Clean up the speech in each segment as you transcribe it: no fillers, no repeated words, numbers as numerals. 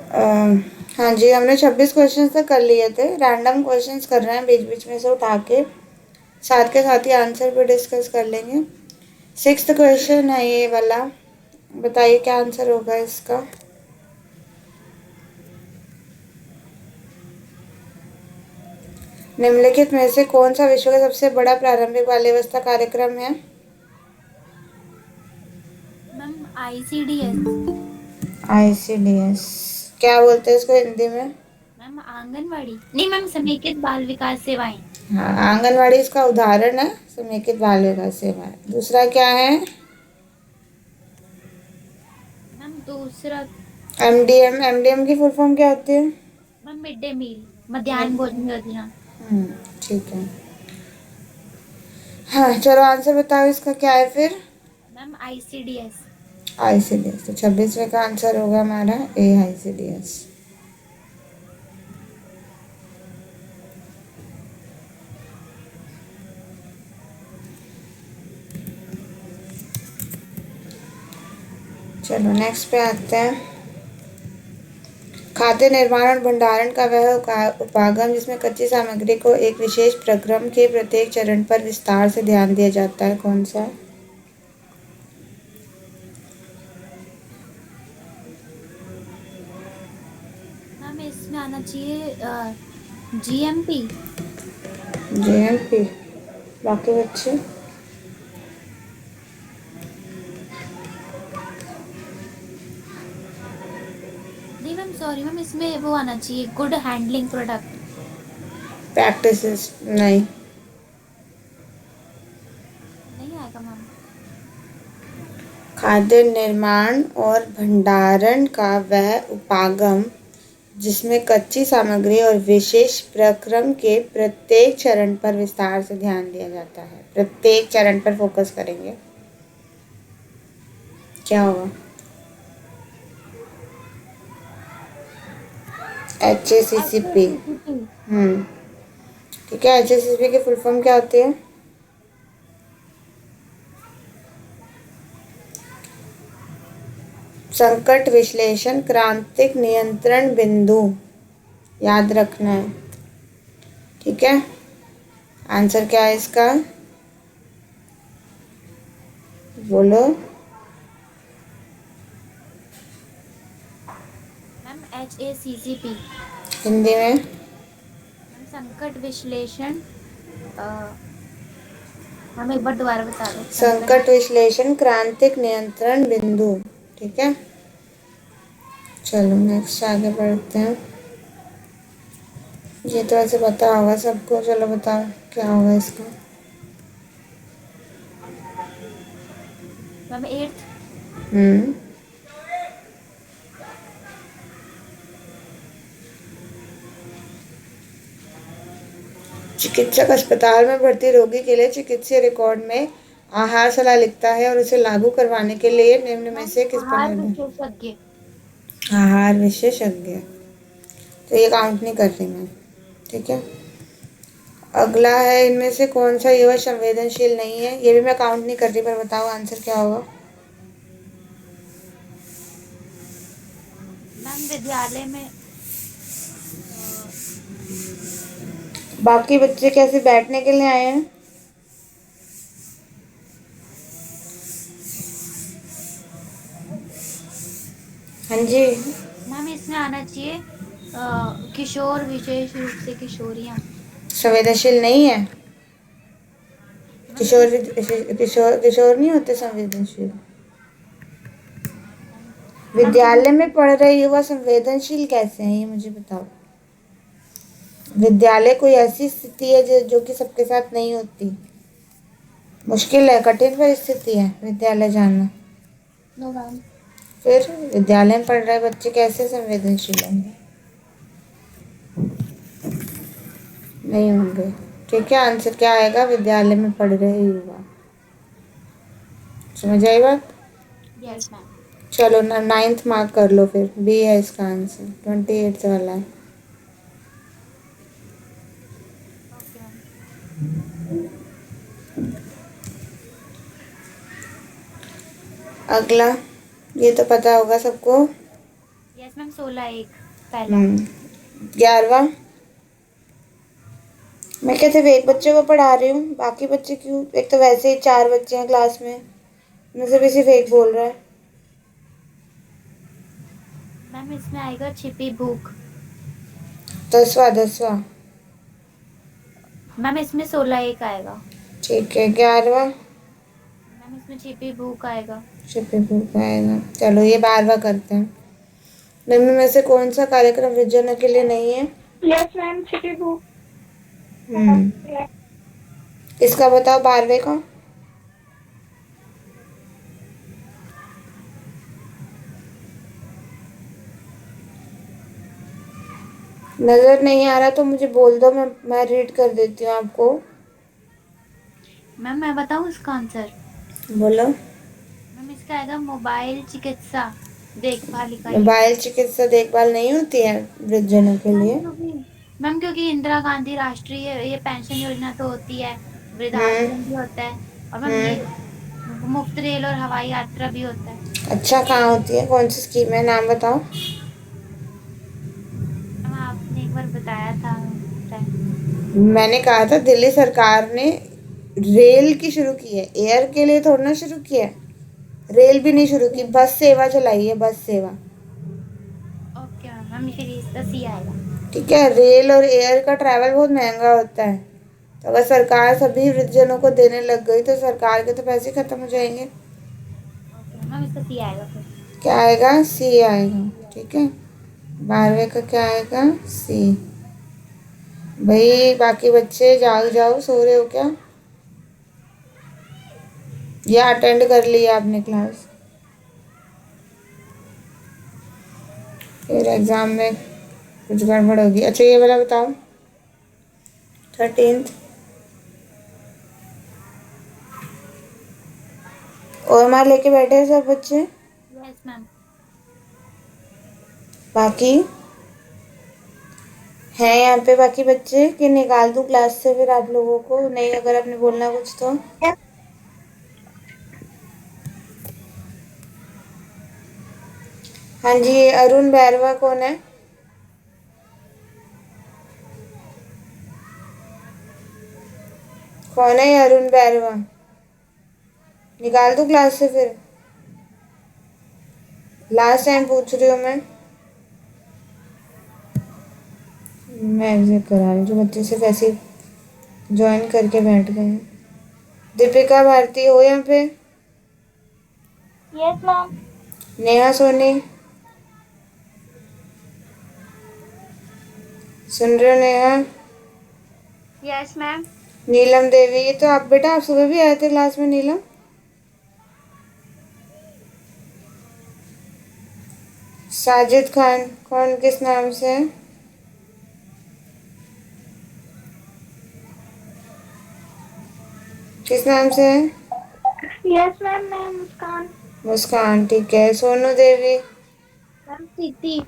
हाँ जी, हमने 26 क्वेश्चन तक कर लिए थे। रैंडम क्वेश्चंस कर रहे हैं बीच बीच में से उठा के साथ ही आंसर भी डिस्कस कर लेंगे। 6th क्वेश्चन है ये वाला। बताइए क्या आंसर होगा इसका। निम्नलिखित में से कौन सा विश्व का सबसे बड़ा प्रारंभिक बाल्यावस्था कार्यक्रम है? Ma'am ICDS। ICDS क्या बोलते हैं इसको हिंदी में? मैम आंगनवाड़ी नहीं मैम, समेकित बाल विकास सेवाएं। हाँ, आंगनवाड़ी इसका उदाहरण है। समेकित बाल विकास सेवा। दूसरा क्या है? मैम दूसरा MDM की फुल फॉर्म क्या होती है? मैम मिड डे मील, मध्याह्न भोजन योजना। ठीक है। हाँ चलो आंसर बताओ इसका क्या है फिर। Ma'am ICDS। ICDS। तो 26वें का आंसर होगा हमारा A, ICDS। चलो नेक्स्ट पे आते हैं। खाद्य निर्माण और भंडारण का वह उपागम जिसमें कच्ची सामग्री को एक विशेष प्रक्रम के प्रत्येक चरण पर विस्तार से ध्यान दिया जाता है, कौन सा? मैम इसमें आना चाहिए GMP। JMP। बाकी बच्चे? नहीं मैम सॉरी मैम, इसमें वो आना चाहिए गुड हैंडलिंग प्रोडक्ट। प्रैक्टिसेस नहीं। नहीं आएगा मैम। खाद्य निर्माण और भंडारण का वह उपागम जिसमें कच्ची सामग्री और विशेष प्रक्रम के प्रत्येक चरण पर विस्तार से ध्यान दिया जाता है। प्रत्येक चरण पर फोकस करेंगे, क्या होगा? HACCP। HACCP। ठीक है। HACCP की फुल फॉर्म क्या होती है? संकट विश्लेषण क्रांतिक नियंत्रण बिंदु। याद रखना है, ठीक है। आंसर क्या है इसका, बोलो। Ma'am HACCP। हिंदी में? मैम संकट विश्लेषण, मैम एक बार दोबारा बता दो। संकट विश्लेषण क्रांतिक नियंत्रण बिंदु। ठीक है। चलो नेक्स्ट आगे बढ़ते हैं। ये तो ऐसे पता होगा सबको। चलो बताओ क्या होगा इसका। Ma'am 8th। हम्म चिकित्सक अस्पताल में भर्ती रोगी के लिए चिकित्सीय रिकॉर्ड में आहार सलाह लिखता है और उसे लागू करवाने के लिए निम्न में मैम से किस पर आहार निर्भर? विशेषज्ञ। आहार विशेषज्ञ। तो ये काउंट नहीं कर रही मैं, ठीक है। अगला है इनमें से कौन सा युवा संवेदनशील नहीं है? ये भी मैं काउंट नहीं कर रही, पर बताओ आंसर क्या होगा। मैम विद्यालय में बाकी बच्चे कैसे बैठने के लिए आए हैं? हाँ जी। मैम इसमें आना चाहिए किशोर, विशेष रूप से किशोरियाँ। संवेदनशील नहीं है? मैम किशोर किस किशोर किशोर नहीं होते संवेदनशील? मैम किसी विद्यालय में पढ़ रहे युवा संवेदनशील कैसे हैं, ये मुझे बताओ। विद्यालय कोई ऐसी स्थिति है जो कि सबके साथ नहीं होती। मुश्किल है, कठिन परिस्थिति है विद्यालय जाना। No ma'am. फिर विद्यालय में पढ़ रहे बच्चे कैसे संवेदनशील होंगे? नहीं होंगे। ठीक है। आंसर क्या आएगा? विद्यालय में पढ़ रहे युवा। समझ आई बात? Yes ma'am. चलो ना 9th मार्क कर लो फिर। बी है इसका आंसर, 28 वाला है। Okay ma'am. अगला, ये तो पता होगा सबको। यस मैम 16 1 पहला। 11वां। मैं क्या सिर्फ एक बच्चे को पढ़ा रही हूँ, बाकी बच्चे क्यों? एक तो वैसे ही 4 बच्चे हैं क्लास में, मुझे भी सिर्फ एक बोल रहा है। मैम इसमें आएगा छिपी भूख। 10वां। मैम इसमें 16 1 आएगा। ठीक है। 11वां। मैम इसमें छिपी भूख आएगा। छिपी भूख आएगा। चलो ये 12वां करते हैं। निम्न में से कौन सा कार्यक्रम वृद्धजनों के लिए नहीं है? यस मैम छिपी भूख। इसका बताओ 12वें का। नजर नहीं आ रहा तो मुझे बोल दो, मैं रीड कर देती हूँ आपको। मैम मैं बताऊँ इसका आंसर? बोलो। मैम इसका आएगा मोबाइल चिकित्सा देखभाल इकाई। मोबाइल चिकित्सा देखभाल नहीं होती है वृद्धजनों के लिए? मैम क्योंकि इंदिरा गांधी राष्ट्रीय ये पेंशन योजना तो होती है, वृद्धाश्रम भी होता है, और मैम ये मुफ्त रेल और हवाई यात्रा भी होता है। अच्छा, कहाँ होती है? कौन सी स्कीम है, नाम बताओ। मैम आपने एक बार बताया था। मैंने कहा था दिल्ली सरकार ने रेल की शुरू की है, एयर के लिए थोड़ा ना शुरू किया है। रेल भी नहीं शुरू की, बस सेवा चलाई है, बस सेवा। ओके मैम फिर इसका सी आएगा। ठीक है। रेल और एयर का ट्रैवल बहुत महंगा होता है, तो अगर सरकार सभी वृद्धजनों को देने लग गई तो सरकार के तो पैसे खत्म हो जाएंगे। ओके मैम इसका सी आएगा फिर। क्या आएगा? सी आएगा। ठीक है। 12वें का क्या आएगा? सी। भाई बाकी बच्चे जाग जाओ, सो रहे हो क्या? या अटेंड कर लिया आपने क्लास? फिर एग्जाम में कुछ गड़बड़ होगी। अच्छा ये वाला बताओ, 13th। OMR लेके बैठे हैं सब बच्चे? Yes ma'am. बाकी हैं यहाँ पे बाकी बच्चे कि निकाल दूँ क्लास से फिर आप लोगों को? नहीं, अगर आपने बोलना कुछ तो। हाँ जी, ये अरुण बैरवा कौन है? कौन है ये अरुण बैरवा? निकाल दूँ क्लास से फिर? लास्ट टाइम पूछ रही हूँ मैं एग्जिट करा रही हूँ। जो बच्चे सिर्फ ऐसे ज्वाइन करके बैठ गए हैं। दीपिका भारती हो यहाँ पे? Yes ma'am. नेहा सोनी सुन रहे हो? नेहा। Yes ma'am. नीलम देवी, ये तो आप बेटा, आप सुबह भी आए थे क्लास में। नीलम। साजिद खान कौन, किस नाम से है? किस नाम से है? यस मैम मैं मुस्कान। मुस्कान। ठीक है। सोनू देवी। मैम प्रीति।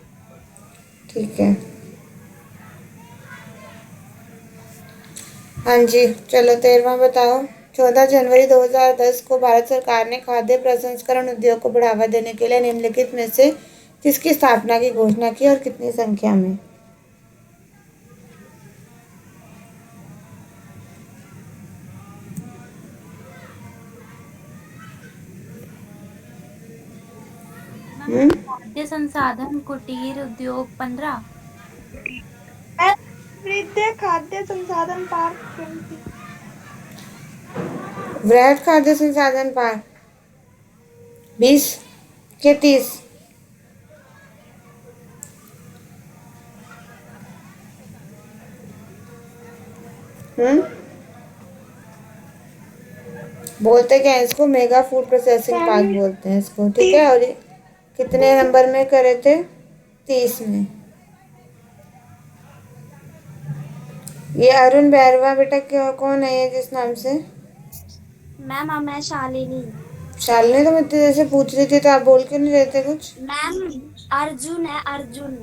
ठीक है। हाँ जी, चलो 13वां बताओ। 14 जनवरी 2010 को भारत सरकार ने खाद्य प्रसंस्करण उद्योग को बढ़ावा देने के लिए निम्नलिखित में से किसकी स्थापना की घोषणा की और कितनी संख्या में? खाद्य संसाधन कुटीर उद्योग 15। वृद्ध खाद्य संसाधन पार्क 20। वृहद खाद्य संसाधन पार्क 20 के 30? बोलते क्या है इसको? मेगा फूड प्रोसेसिंग पार्क बोलते हैं इसको। ठीक है। और ये कितने नंबर में करे थे? 30 में। ये अरुण बैरवा बेटा क्यों, कौन है ये जिस नाम से? मैम मैं शालिनी। शालिनी, तो मैं तेरे से पूछ रही थी तो आप बोल क्यों नहीं रहे थे कुछ? मैम अर्जुन है अर्जुन।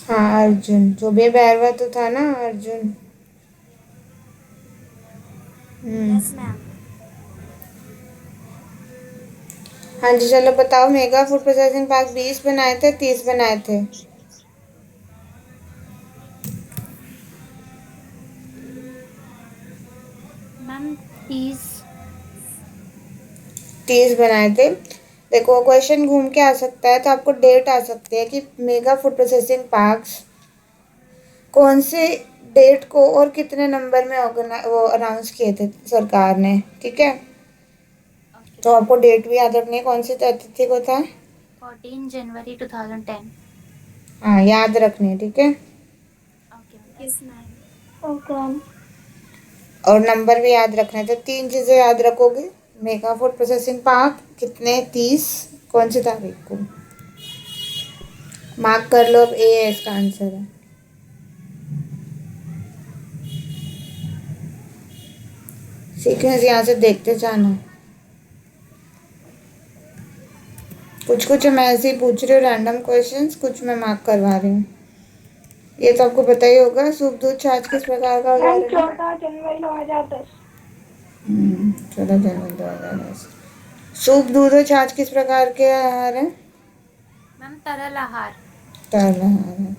हाँ अर्जुन, जो भी बैरवा तो था ना, अर्जुन। Yes ma'am. हाँ जी, चलो बताओ, मेगा फूड प्रोसेसिंग पार्क 20 बनाए थे, 30 बनाए थे? मैम 30। 30 बनाए थे। देखो, क्वेश्चन घूम के आ सकता है, तो आपको डेट आ सकती है कि मेगा फूड प्रोसेसिंग पार्क्स कौन से डेट को और कितने नंबर में वो अनाउंस किए थे सरकार ने, ठीक है? ओके तो मैम। आपको डेट भी याद रखनी है, कौन सी तिथि को था। 14 जनवरी 2010। हाँ, याद रखनी है, ठीक है? Okay ma'am. Yes ma'am. Okay ma'am. और नंबर भी याद रखना है, तो 3 चीज़ें याद रखोगे। मेगा फूड प्रोसेसिंग पार्क कितने, 30, कौन सी तारीख को। मार्क कर लो, अब ए है इसका आंसर है। सीक्वेंस यहाँ से देखते जाना। कुछ कुछ मैं ऐसे ही पूछ रही हूँ रैंडम क्वेश्चंस, कुछ मैं मार्क करवा रही हूँ। ये तो आपको पता ही होगा, सूप दूध छाछ किस प्रकार का उदाहरण है? 14 जनवरी 2010। 14 जनवरी 2010। सूप दूध और छाछ किस प्रकार के आहार हैं? मैम तरल आहार। तरल आहार है।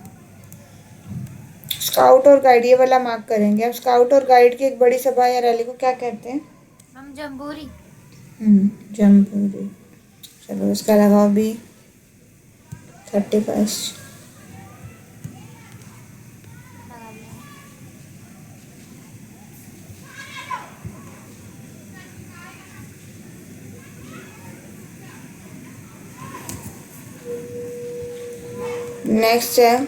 स्काउट और गाइड, ये वाला मार्क करेंगे। अब स्काउट और गाइड की एक बड़ी सभा या रैली को क्या कहते हैं? Ma'am jamboree. जम्बूरी। चलो, इसका लगाओ भी 31। लगा दिया मैम। नेक्स्ट है,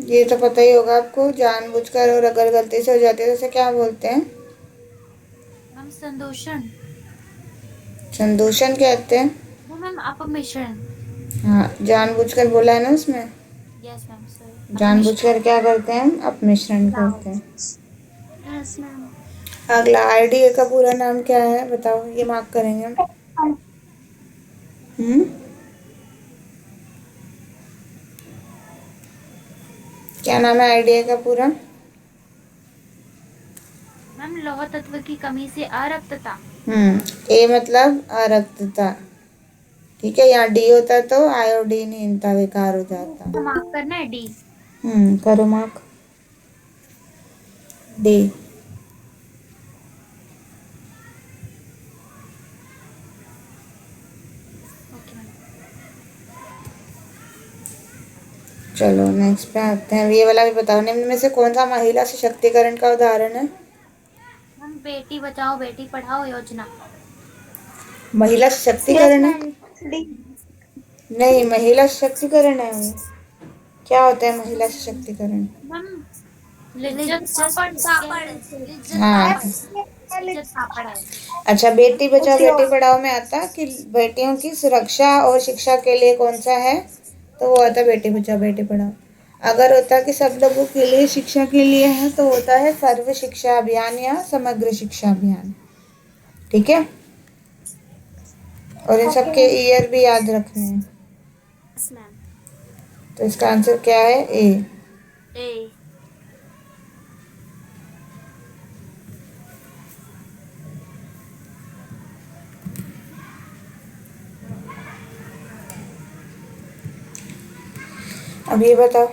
ये तो पता ही होगा आपको, जानबूझकर और अगर गलती से हो जाती है तो उसे क्या बोलते हैं? मैम संदूषण। संदूषण कहते हैं। वो मैम अपमिश्रण। हाँ, जानबूझकर बोला है ना उसमें। Yes ma'am sorry. जानबूझकर क्या करते हैं हम? अपमिश्रण करते मिलावट। हैं। Yes ma'am. अगला, आरडीए का पूरा नाम क्या है बताओ, ये मार्क करेंगे हम। हम्म क्या नाम है आरडीए का पूरा? मैम लौह तत्व की कमी से अरक्तता। ए मतलब अरक्तता, ठीक है? यहाँ डी होता तो आयोडीनहीनता विकार हो जाता। तो मार्क करना है डी। करो मार्क, डी। Okay ma'am. चलो नेक्स्ट पे आते हैं, ये वाला भी बताओ, निम्न में से कौन सा महिला सशक्तिकरण का उदाहरण है? मैम बेटी बचाओ बेटी पढ़ाओ योजना। महिला यस सशक्तिकरण है? मैम। डी। नहीं, महिला सशक्तिकरण है वो। क्या होता है महिला सशक्तिकरण? मैम लिज्जत पापड़ लिज्जत हाँ। पापड़। लिज्जत पापड़ है। अच्छा, बेटी बचाओ बेटी पढ़ाओ में आता कि बेटियों की सुरक्षा और शिक्षा के लिए कौन सा है? तो वो आता बेटी बचाओ बेटी पढ़ाओ। अगर होता कि सब लोगों के लिए शिक्षा के लिए है, तो होता है सर्व शिक्षा अभियान या समग्र शिक्षा अभियान, ठीक है? और इन सब के ईयर भी याद रखने हैं। Yes ma'am. तो इसका आंसर क्या है? ए। ए। अब ये बताओ,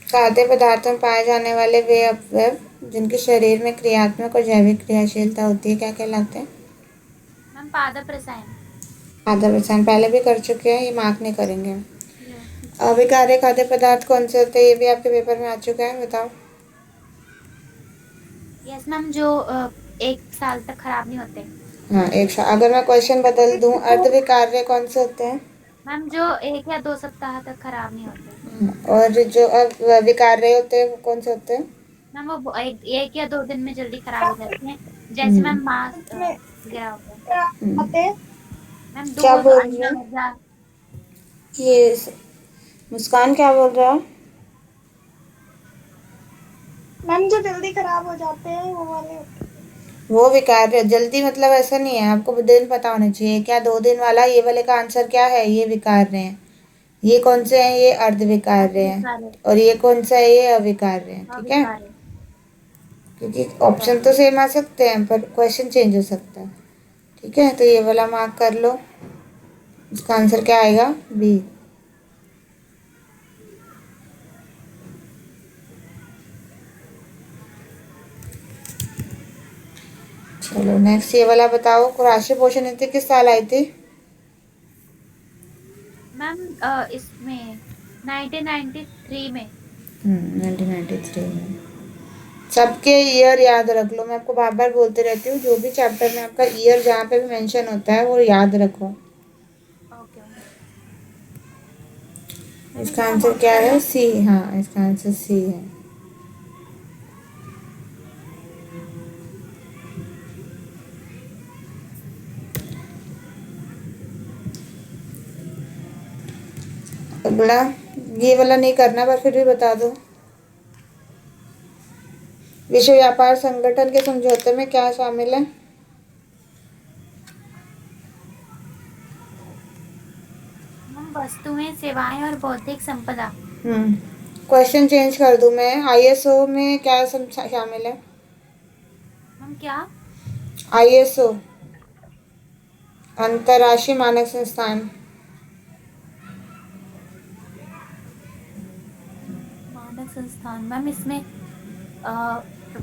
खाद्य पदार्थों में पाए जाने वाले वे अवयव जिनके शरीर में क्रियात्मक और जैविक क्रियाशीलता होती है क्या कहलाते हैं? मैम पादप रसायन। आधा परसेंट पहले भी कर चुके हैं, ये मार्क नहीं करेंगे। यस। अविकार्य खाद्य पदार्थ कौन से होते हैं? ये भी आपके पेपर में आ चुका है, बताओ। यस मैम जो 1 साल तक खराब नहीं होते। हाँ, अगर मैं क्वेश्चन बदल दूं, अर्धविकार्य कौन से होते हैं? मैम जो 1 या 2 सप्ताह तक खराब नहीं होते। और जो विकार्य होते हैं वो कौन से होते हैं? मैम वो 1 या 2 दिन में जल्दी खराब हो जाते हैं। जैसे हम्म, मैम मांस वगैरह होता है। हम्म। मैम क्या दूध बोल रहे अंडा हैं मज्जा। ये? मुस्कान क्या बोल रहा है? मैम जो जल्दी खराब हो जाते हैं वो वाले। वो विकार्य जल्दी मतलब ऐसा नहीं है, आपको दिन पता होना चाहिए। क्या 2 दिन वाला, ये वाले का आंसर क्या है? ये विकार्य है। ये कौन से हैं? ये अर्धविकार्य हैं। अविकार्य। और ये कौन सा है? ये अविकार्य है, ठीक है? अविकार्य। क्योंकि ऑप्शन तो सेम आ सकते हैं पर क्वेश्चन चेंज हो सकता है, ठीक है? तो ये वाला मार्क कर लो। इसका आंसर क्या आएगा? बी। चलो नेक्स्ट ये वाला बताओ, राष्ट्रीय पोषण नीति किस साल आई थी? मैम इसमें 1993 में। 1993 में। सबके ईयर याद रख लो, मैं आपको बार बार बोलते रहती हूँ, जो भी चैप्टर में आपका ईयर जहाँ पे भी मेंशन होता है वो याद रखो। ओके। इसका आंसर क्या है? सी। हाँ, इसका आंसर सी है। अगला ये वाला नहीं करना, पर फिर भी बता दो। विश्व व्यापार संगठन के समझौते में क्या शामिल है? मैम वस्तुएं, सेवाएं और बौद्धिक संपदा। क्वेश्चन चेंज कर दूं मैं, आईएसओ में क्या शामिल है? मैम क्या? आईएसओ, अंतर्राष्ट्रीय मानक संस्थान। मानक संस्थान। मैम इसमें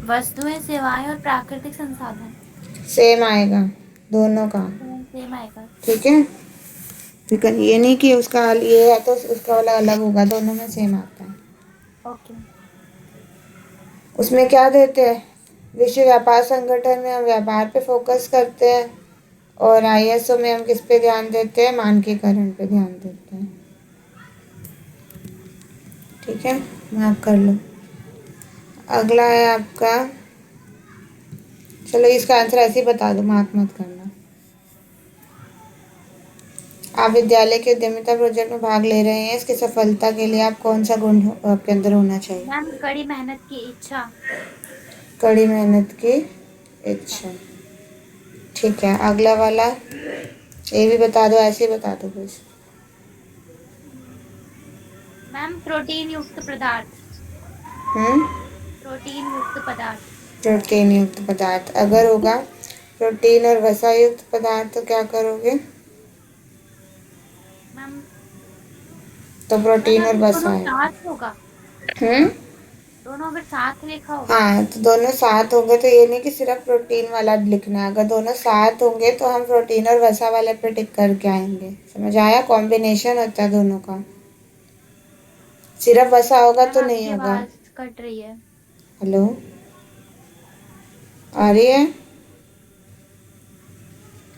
वस्तुएं, सेवाएं और प्राकृतिक संसाधन सेम आएगा दोनों का, सेम आएगा। ठीक है। लेकिन ये नहीं कि उसका ये है तो उसका वाला अलग होगा, दोनों में सेम आता है। ओके। उसमें क्या देते हैं? विश्व व्यापार संगठन में हम व्यापार पे फोकस करते हैं, और आईएसओ में हम किस पे ध्यान देते हैं? मानकीकरण पे ध्यान देते हैं। ठीक है, मार्क कर लो। अगला है आपका, चलो इसका आंसर ऐसे ही बता दो, मार्क मत करना। आप विद्यालय के उद्यमिता प्रोजेक्ट में भाग ले रहे हैं, इसकी सफलता के लिए आप कौन सा गुण आपके अंदर होना चाहिए? मैम कड़ी मेहनत की इच्छा। कड़ी मेहनत की इच्छा। ठीक है, अगला वाला ये भी बता दो, ऐसे ही बता दो बस। मैम प्रोटीन युक्त पदार्थ। हम्म प्रोटीन युक्त पदार्थ। प्रोटीन युक्त पदार्थ। अगर होगा प्रोटीन और वसा युक्त पदार्थ तो क्या करोगे? मैम तो प्रोटीन और वसा दोनों है। साथ होगा। हम्म दोनों अगर साथ लिखा होगा। हाँ, तो दोनों साथ होंगे तो ये नहीं कि सिर्फ प्रोटीन वाला लिखना है, अगर दोनों साथ होंगे तो हम प्रोटीन और वसा वाले पे टिक करके आएंगे। समझ आया? कॉम्बिनेशन होता है दोनों का, सिर्फ वसा होगा मैम तो नहीं आपकी होगा। आवाज कट रही है। हेलो, आ रही है?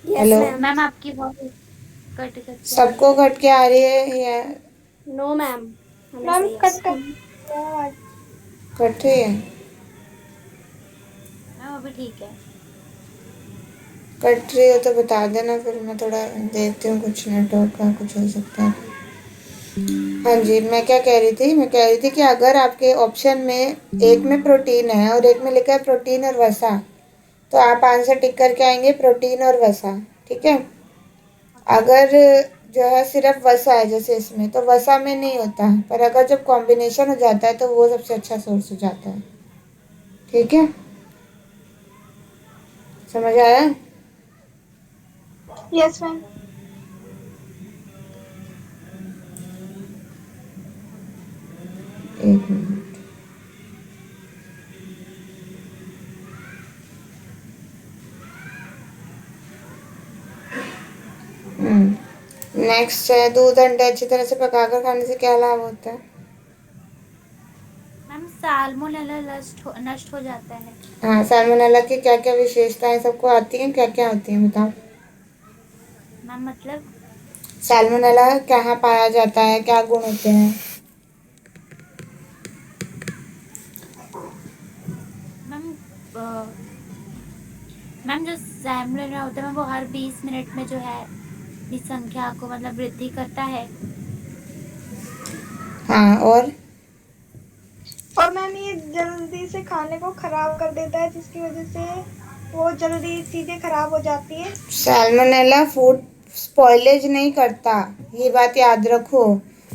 हेलो, मैम आपकी वॉइस कट कट के आ रही सबको कट के आ रही है या नो मैम, मैम कट कर आवाज। कट रही है? मैम अभी ठीक है। कट रही हो तो बता देना, फिर मैं थोड़ा देखती हूँ, कुछ नेटवर्क का कुछ हो सकता है। हाँ जी, मैं क्या कह रही थी, मैं कह रही थी कि अगर आपके ऑप्शन में एक में प्रोटीन है और एक में लिखा है प्रोटीन और वसा, तो आप आंसर टिक करके आएंगे प्रोटीन और वसा। ठीक है। अगर जो है सिर्फ वसा है जैसे इसमें, तो वसा में नहीं होता, पर अगर जब कॉम्बिनेशन हो जाता है तो वो सबसे अच्छा सोर्स हो जाता है। ठीक है, समझ आया? Yes ma'am. एक मिनट। नेक्स्ट है, दूध अंडे अच्छी तरह से पकाकर खाने से क्या लाभ होता है? मैम साल्मोनेला नष्ट हो जाता है। हाँ, साल्मोनेला की क्या क्या विशेषताएं सबको आती हैं? क्या क्या होती हैं बताओ? मैम मतलब साल्मोनेला कहाँ पाया जाता है, क्या गुण होते हैं? मैम मैम जो साल्मोनेला होता है वो हर 20 मिनट में जो है अपनी संख्या को मतलब वृद्धि करता है। हाँ, और मैम ये जल्दी से खाने को खराब कर देता है, जिसकी वजह से वो जल्दी चीजें खराब हो जाती है। सैल्मोनेला फूड स्पॉइलेज नहीं करता, ये बात याद रखो।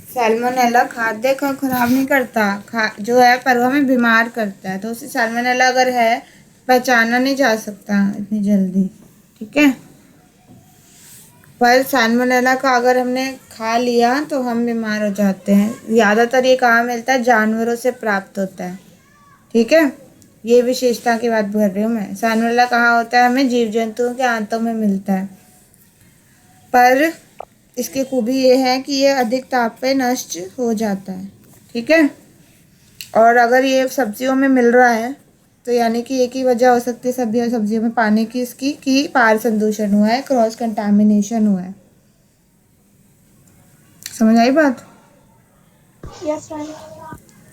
सैल्मोनेला खाद्य को खराब नहीं करता, जो है पर वो हमें बीमार करता है। तो उसे सैल्मोनेला अगर है, पहचाना नहीं जा सकता इतनी जल्दी। ठीक है, पर सैल्मोनेला का अगर हमने खा लिया तो हम बीमार हो जाते हैं। ज़्यादातर ये कहाँ मिलता है? जानवरों से प्राप्त होता है। ठीक है, ये विशेषता की बात कर रही हूँ मैं। सैल्मोनेला कहाँ होता है? हमें जीव जंतुओं के आंतों में मिलता है। पर इसकी खूबी ये है कि ये अधिक ताप पे नष्ट हो जाता है। ठीक है, और अगर ये सब्जियों में मिल रहा है तो यानी कि एक ही वजह हो सकती है सब्जियों में पाने की, इसकी कि पार संदूषण हुआ है, क्रॉस कंटामिनेशन हुआ है। समझ आई बात? Yes ma'am.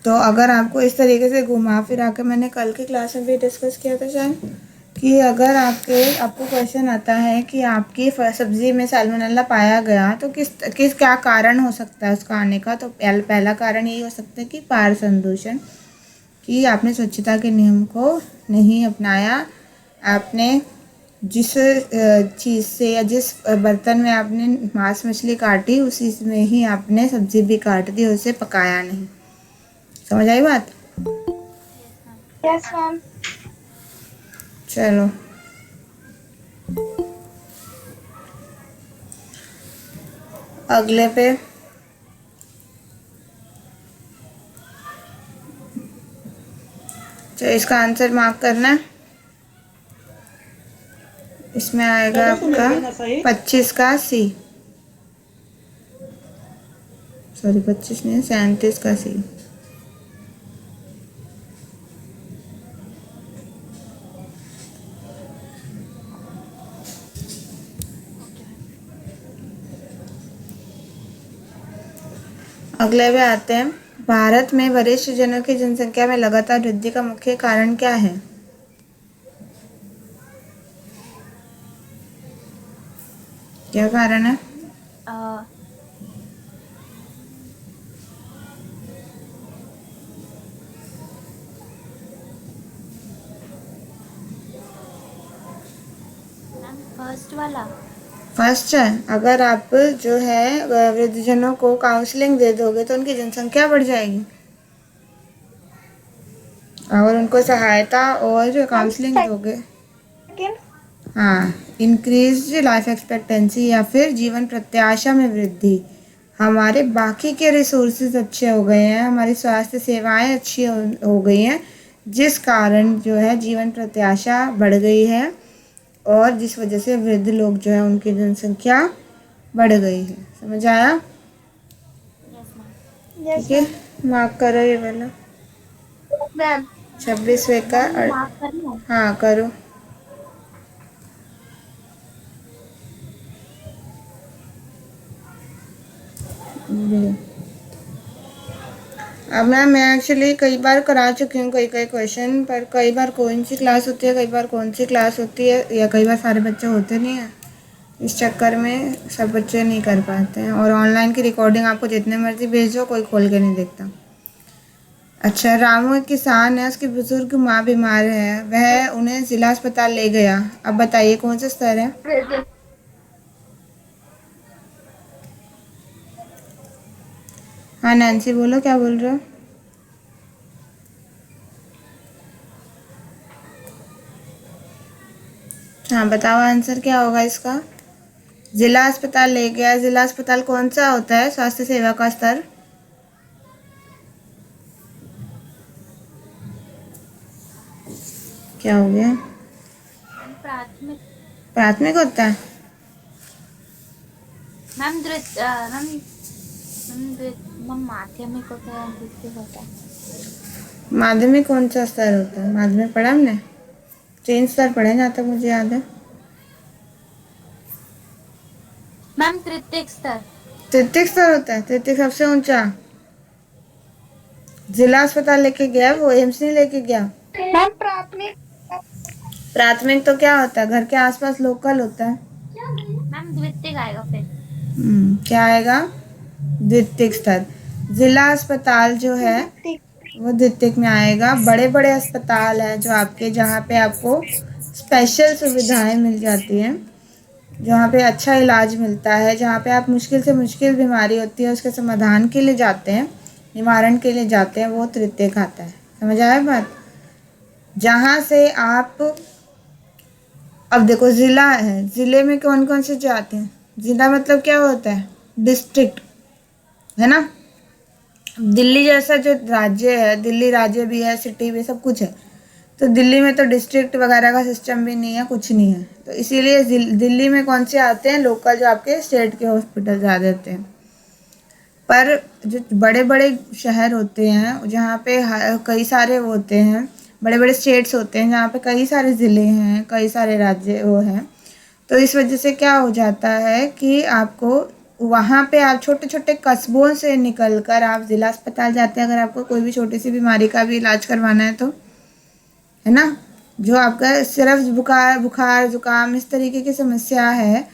तो अगर आपको इस तरीके से घुमा फिरा के, मैंने कल की क्लास में भी डिस्कस किया था शायद, कि अगर आपको क्वेश्चन आता है कि आपकी सब्जी में सैल्मोनेला पाया गया तो किस क्या कारण हो सकता है उसका आने का, तो पहला कारण यही हो सकता है कि पार संदूषण, कि आपने स्वच्छता के नियम को नहीं अपनाया। आपने जिस चीज़ से या जिस बर्तन में आपने मांस मछली काटी उसी में ही आपने सब्जी भी काट दी, उसे पकाया नहीं। समझ आई बात? Yes ma'am. चलो, अगले पे तो इसका आंसर मार्क करना है। इसमें आएगा आपका 25 का सी, सॉरी 25 नहीं, 37 का सी। अगले पे आते हैं। भारत में वरिष्ठ जनों की जनसंख्या में लगातार वृद्धि का मुख्य कारण क्या है? क्या कारण है? फर्स्ट वाला। फर्स्ट है, अगर आप जो है वृद्धजनों को काउंसलिंग दे दोगे तो उनकी जनसंख्या बढ़ जाएगी, और उनको सहायता और काउंसलिंग दोगे। सेकंड। हाँ, इंक्रीज लाइफ एक्सपेक्टेंसी या फिर जीवन प्रत्याशा में वृद्धि। हमारे बाकी के रिसोर्सेज अच्छे हो गए हैं, हमारी स्वास्थ्य सेवाएं अच्छी हो गई हैं, जिस कारण जो है जीवन प्रत्याशा बढ़ गई है, और जिस वजह से वृद्ध लोग जो है उनकी जनसंख्या बढ़ गई है। समझ आया? यस ठीक है, मार्क करो ये वाला मैम। 26वें का। मार्क करना। हाँ करो। अब मैं एक्चुअली कई बार करा चुकी हूँ कई क्वेश्चन, पर कई बार कौन सी क्लास होती है, कई बार कौन सी क्लास होती है, या कई बार सारे बच्चे होते नहीं हैं, इस चक्कर में सब बच्चे नहीं कर पाते हैं। और ऑनलाइन की रिकॉर्डिंग आपको जितने मर्जी भेजो, कोई खोल के नहीं देखता। अच्छा, रामू एक किसान है, उसकी बुजुर्ग माँ बीमार है, वह उन्हें जिला अस्पताल ले गया। अब बताइए कौन सा स्तर है? हाँ नैन्सी बोलो, क्या बोल रहे हो? हाँ बताओ, आंसर क्या होगा इसका? जिला अस्पताल ले गया। जिला अस्पताल कौन सा होता है स्वास्थ्य सेवा का स्तर? क्या हो गया? प्राथमिक। प्राथमिक होता है। मैम माध्यमिक होता है, द्वितीय होता है। माध्यमिक कौन सा स्तर होता है? माध्यमिक पढ़ा हमने, 3 स्तर पढ़े जहाँ तक मुझे याद है। मैम तृतीय स्तर। तृतीय स्तर होता है, तृतीय सबसे ऊंचा। जिला अस्पताल लेके गया, वो एम्स नहीं लेके गया। मैम प्राथमिक। प्राथमिक तो क्या होता है? घर के आसपास लोकल होता है। मैम द्वितीय आएगा फिर। क्या आएगा? द्वितीय स्तर। जिला अस्पताल जो है वो द्वितीय में आएगा। बड़े बड़े अस्पताल हैं जो आपके, जहाँ पे आपको स्पेशल सुविधाएं मिल जाती हैं, जहाँ पे अच्छा इलाज मिलता है, जहाँ पे आप मुश्किल से मुश्किल बीमारी होती है उसके समाधान के लिए जाते हैं, निवारण के लिए जाते हैं, वो तृतीय खाता है। समझ आया बात? जहाँ से आप, अब देखो ज़िला है, ज़िले में कौन कौन से जाते हैं? जिला मतलब क्या होता है? डिस्ट्रिक्ट, है ना। दिल्ली जैसा जो राज्य है, दिल्ली राज्य भी है, सिटी भी, सब कुछ है। तो दिल्ली में तो डिस्ट्रिक्ट वगैरह का सिस्टम भी नहीं है, कुछ नहीं है। तो इसीलिए दिल्ली में कौन से आते हैं? लोकल, जो आपके स्टेट के हॉस्पिटल आ जाते हैं। पर जो बड़े बड़े शहर होते हैं, जहाँ पे कई सारे वो होते हैं, बड़े बड़े स्टेट्स होते हैं, जहाँ पे कई सारे ज़िले हैं, कई सारे राज्य वो हैं, तो इस वजह से क्या हो जाता है कि आपको वहाँ पे, आप छोटे छोटे कस्बों से निकल कर आप ज़िला अस्पताल जाते हैं अगर आपको कोई भी छोटी सी बीमारी का भी इलाज करवाना है तो, है ना। जो आपका सिर्फ बुखार जुकाम इस तरीके की समस्या है,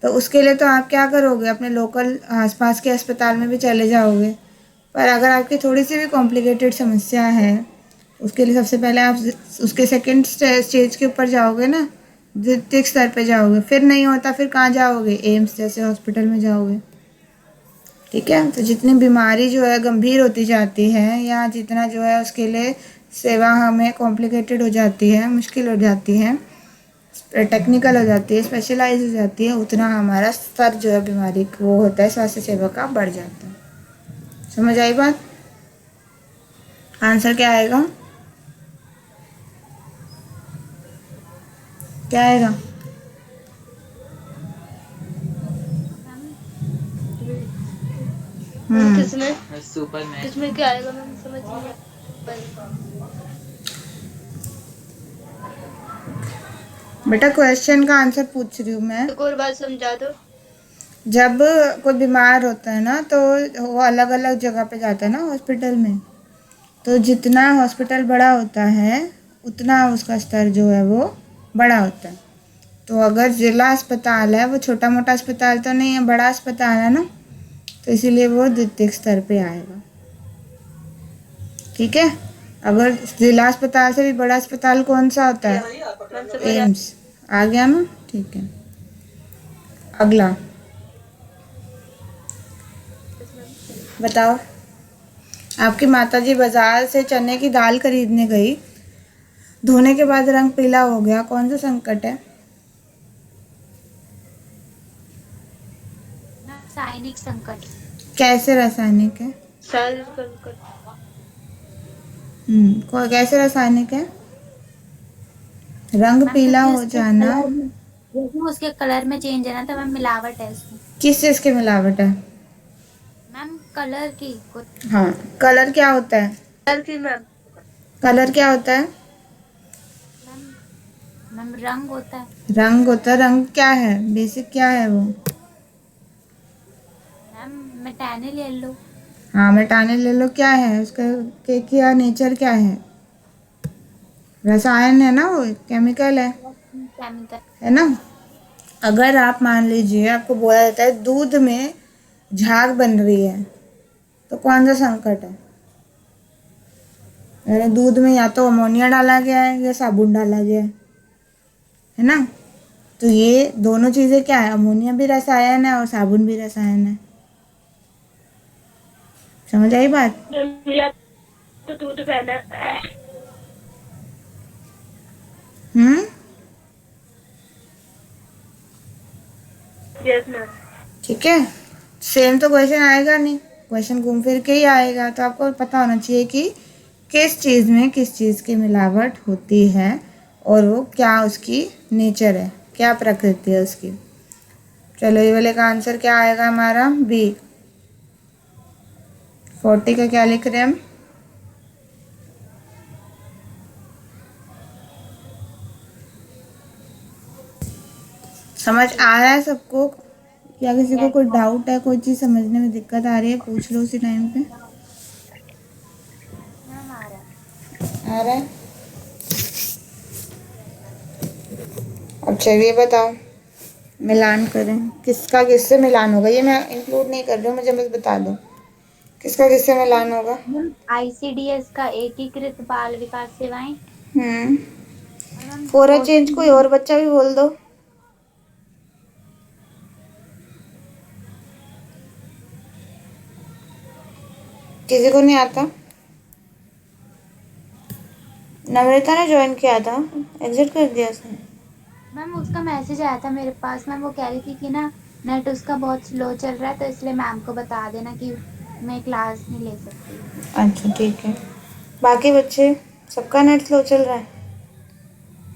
तो उसके लिए तो आप क्या करोगे? अपने लोकल आसपास के अस्पताल में भी चले जाओगे। पर अगर आपकी थोड़ी सी भी कॉम्प्लिकेटेड समस्या है, उसके लिए सबसे पहले आप उसके सेकंड स्टेज के ऊपर जाओगे ना, द्वितीय स्तर पे जाओगे। फिर नहीं होता, फिर कहाँ जाओगे? एम्स जैसे हॉस्पिटल में जाओगे। ठीक है। तो जितनी बीमारी जो है गंभीर होती जाती है, या जितना जो है उसके लिए सेवा हमें कॉम्प्लिकेटेड हो जाती है, मुश्किल हो जाती है, टेक्निकल हो जाती है, स्पेशलाइज हो जाती है, उतना हमारा स्तर जो है बीमारी वो होता है स्वास्थ्य सेवा का बढ़ जाता है। समझ आई बात? आंसर क्या आएगा? क्या आएगा? किसमें सुपरमैन। किसमें क्या आएगा? मैम समझ नहीं आया। बेटा क्वेश्चन का आंसर पूछ रही हूँ मैं। एक और बात समझा दो। जब कोई बीमार होता है ना, तो वो अलग अलग जगह पे जाता है ना हॉस्पिटल में। तो जितना हॉस्पिटल बड़ा होता है, उतना उसका स्तर जो है वो बड़ा होता है। तो अगर ज़िला अस्पताल है, वो छोटा मोटा अस्पताल तो नहीं है, बड़ा अस्पताल है ना, तो इसीलिए वो द्वितीय स्तर पे आएगा। ठीक है। अगर ज़िला अस्पताल से भी बड़ा अस्पताल कौन सा होता है? एम्स। आ गया ना? ठीक है। अगला बताओ। आपकी माताजी बाजार से चने की दाल खरीदने गई, धोने के बाद रंग पीला हो गया, कौन सा संकट है? रासायनिक संकट। कैसे रासायनिक है? शारीरिक संकट। कैसे रासायनिक है? रंग मैम पीला क्योंकि हो जाना। उसके कलर में चेंज है ना, तो मैम मिलावट है इसमें। किस चीज़ की मिलावट है? मैम कलर की हाँ, कलर क्या होता है? मैम कलर क्या होता है? मैम मैम रंग होता है। रंग होता है। रंग क्या है? बेसिक क्या है वो? Ma'am metanil yellow. हाँ, मेटानिल ले लो। क्या है उसका? क्या नेचर क्या है? रसायन है ना, वो केमिकल है केमिकल। है ना। अगर आप मान लीजिए आपको बोला जाता है दूध में झाग बन रही है, तो कौन सा संकट है? अरे दूध में या तो अमोनिया डाला गया है या साबुन डाला गया है ना। तो ये दोनों चीज़ें क्या है? अमोनिया भी रसायन है और साबुन भी रसायन है। समझ आई बात? या तो दूध पहना। हम्म। Yes ma'am. ठीक है। सेम तो क्वेश्चन आएगा नहीं, क्वेश्चन घूम फिर के ही आएगा। तो आपको पता होना चाहिए कि किस चीज़ में किस चीज़ की मिलावट होती है, और वो क्या उसकी नेचर है, क्या प्रकृति है उसकी। चलो, ये वाले का आंसर क्या आएगा हमारा? बी। 40 का क्या लिख रहे हैं हम? समझ आ रहा है सबको? क्या किसी को कोई डाउट है, कोई चीज़ समझने में दिक्कत आ रही है? पूछ लो उसी टाइम पे। मैम आ रहा है। आ रहा है। अब चलिए बताओ, मिलान करें। किसका किससे मिलान होगा? ये मैं इंक्लूड नहीं कर रही हूँ, मुझे बस बता दो किसका किससे मिलान होगा। मैम आईसीडीएस का एकीकृत बाल विकास सेवाएं। हम्म। और मैम फोरा चेंज कोई और बच्चा भी बोल दो। किसी को नहीं आता? नम्रता ने ज्वाइन किया था, एग्जिट कर दिया उसने। मैम उसका मैसेज आया था मेरे पास। मैम वो कह रही थी कि ना नेट उसका बहुत स्लो चल रहा है, तो इसलिए मैम को बता देना कि मैं क्लास नहीं ले सकती। अच्छा ठीक है। बाकी बच्चे सबका नेट स्लो चल रहा है?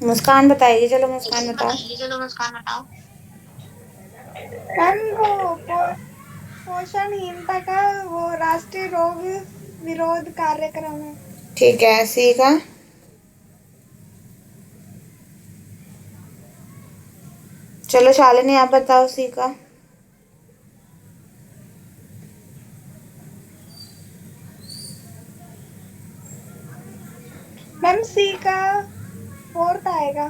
मुस्कान बताएगी, चलो मुस्कान बताओ। मैम वो पोषणहीनता का वो राष्ट्रीय रोग विरोध कार्यक्रम है। ठीक है, सी का? चलो शालिनी आप बताओ सी का। मैम सी का फोर्थ आएगा।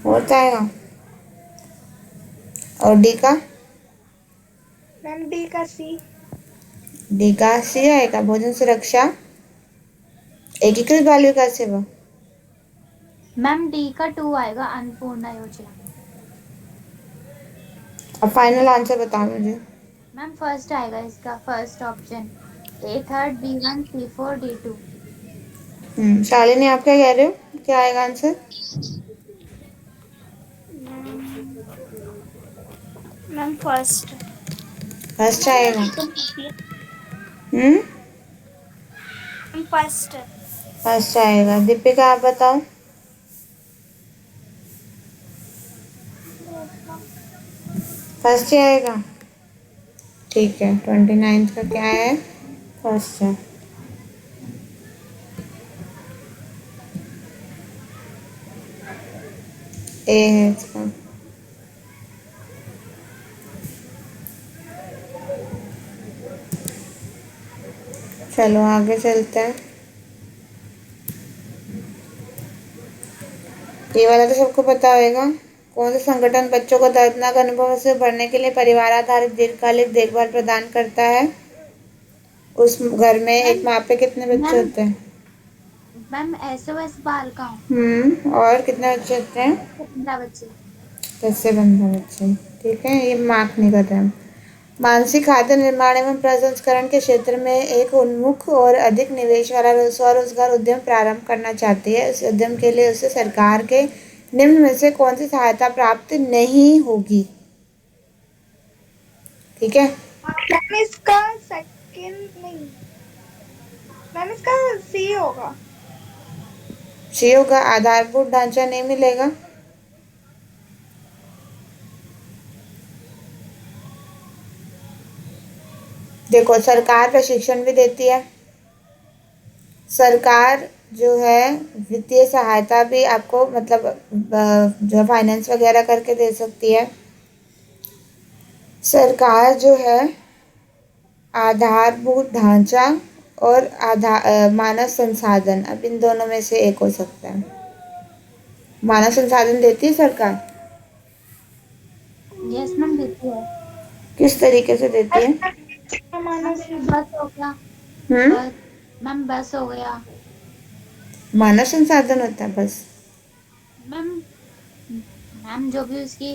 फोर्थ आएगा। और डी का? मैम डी का सी। डी का सी आएगा, भोजन सुरक्षा एकीकृत बाल विकास सेवा। मैम डी का 2 आएगा, अन्नपूर्णा योजना। अब फाइनल आंसर बताओ मुझे। मैम फर्स्ट आएगा इसका, first option, A3, B1, C4, D2। Shalini आप क्या कह रहे हो, क्या आएगा आंसर? Ma'am first. फर्स्ट आएगा। हम्म फर्स्ट। फर्स्ट आएगा। दीपिका आप बताओ। फर्स्ट ही आएगा। ठीक है, 29 का क्या है? फर्स्ट है। ए है इसका। चलो आगे चलते हैं। ये वाला तो सबको पता होगा। कौन सा संगठन बच्चों को दर्दनाक अनुभवों से उभरने के लिए परिवार आधारित दीर्घकालिक देखभाल प्रदान करता है? उस घर में एक माँ पे कितने बच्चे होते हैं? मैम SOS बाल गाँव। और कितने बच्चे होते हैं? 15 बच्चे। 10 से 15 बच्चे। ठीक है, ये मार्क नहीं कर रहे हम। मानसिक खाद्य निर्माण एवं प्रसंस्करण के क्षेत्र में एक उन्मुख और अधिक निवेश वाला स्वरोजगार उद्यम प्रारंभ करना चाहती है। इस उद्यम के लिए उसे सरकार के निम्न में से कौन सी सहायता प्राप्त नहीं होगी? ठीक है, मैम इसका सेकंड नहीं, मैम इसका सी होगा। सी होगा। आधारभूत ढांचा नहीं मिलेगा। देखो, सरकार प्रशिक्षण भी देती है, सरकार जो है वित्तीय सहायता भी आपको मतलब जो फाइनेंस वगैरह करके दे सकती है। सरकार जो है आधारभूत ढांचा और मानव संसाधन, अब इन दोनों में से एक हो सकता है। मानव संसाधन देती है सरकार। यस मैम देती है। किस तरीके से देती है? बस हो गया। हम्म बस मैम, बस हो गया। मानव संसाधन होता है बस। मैम मैम जो भी उसकी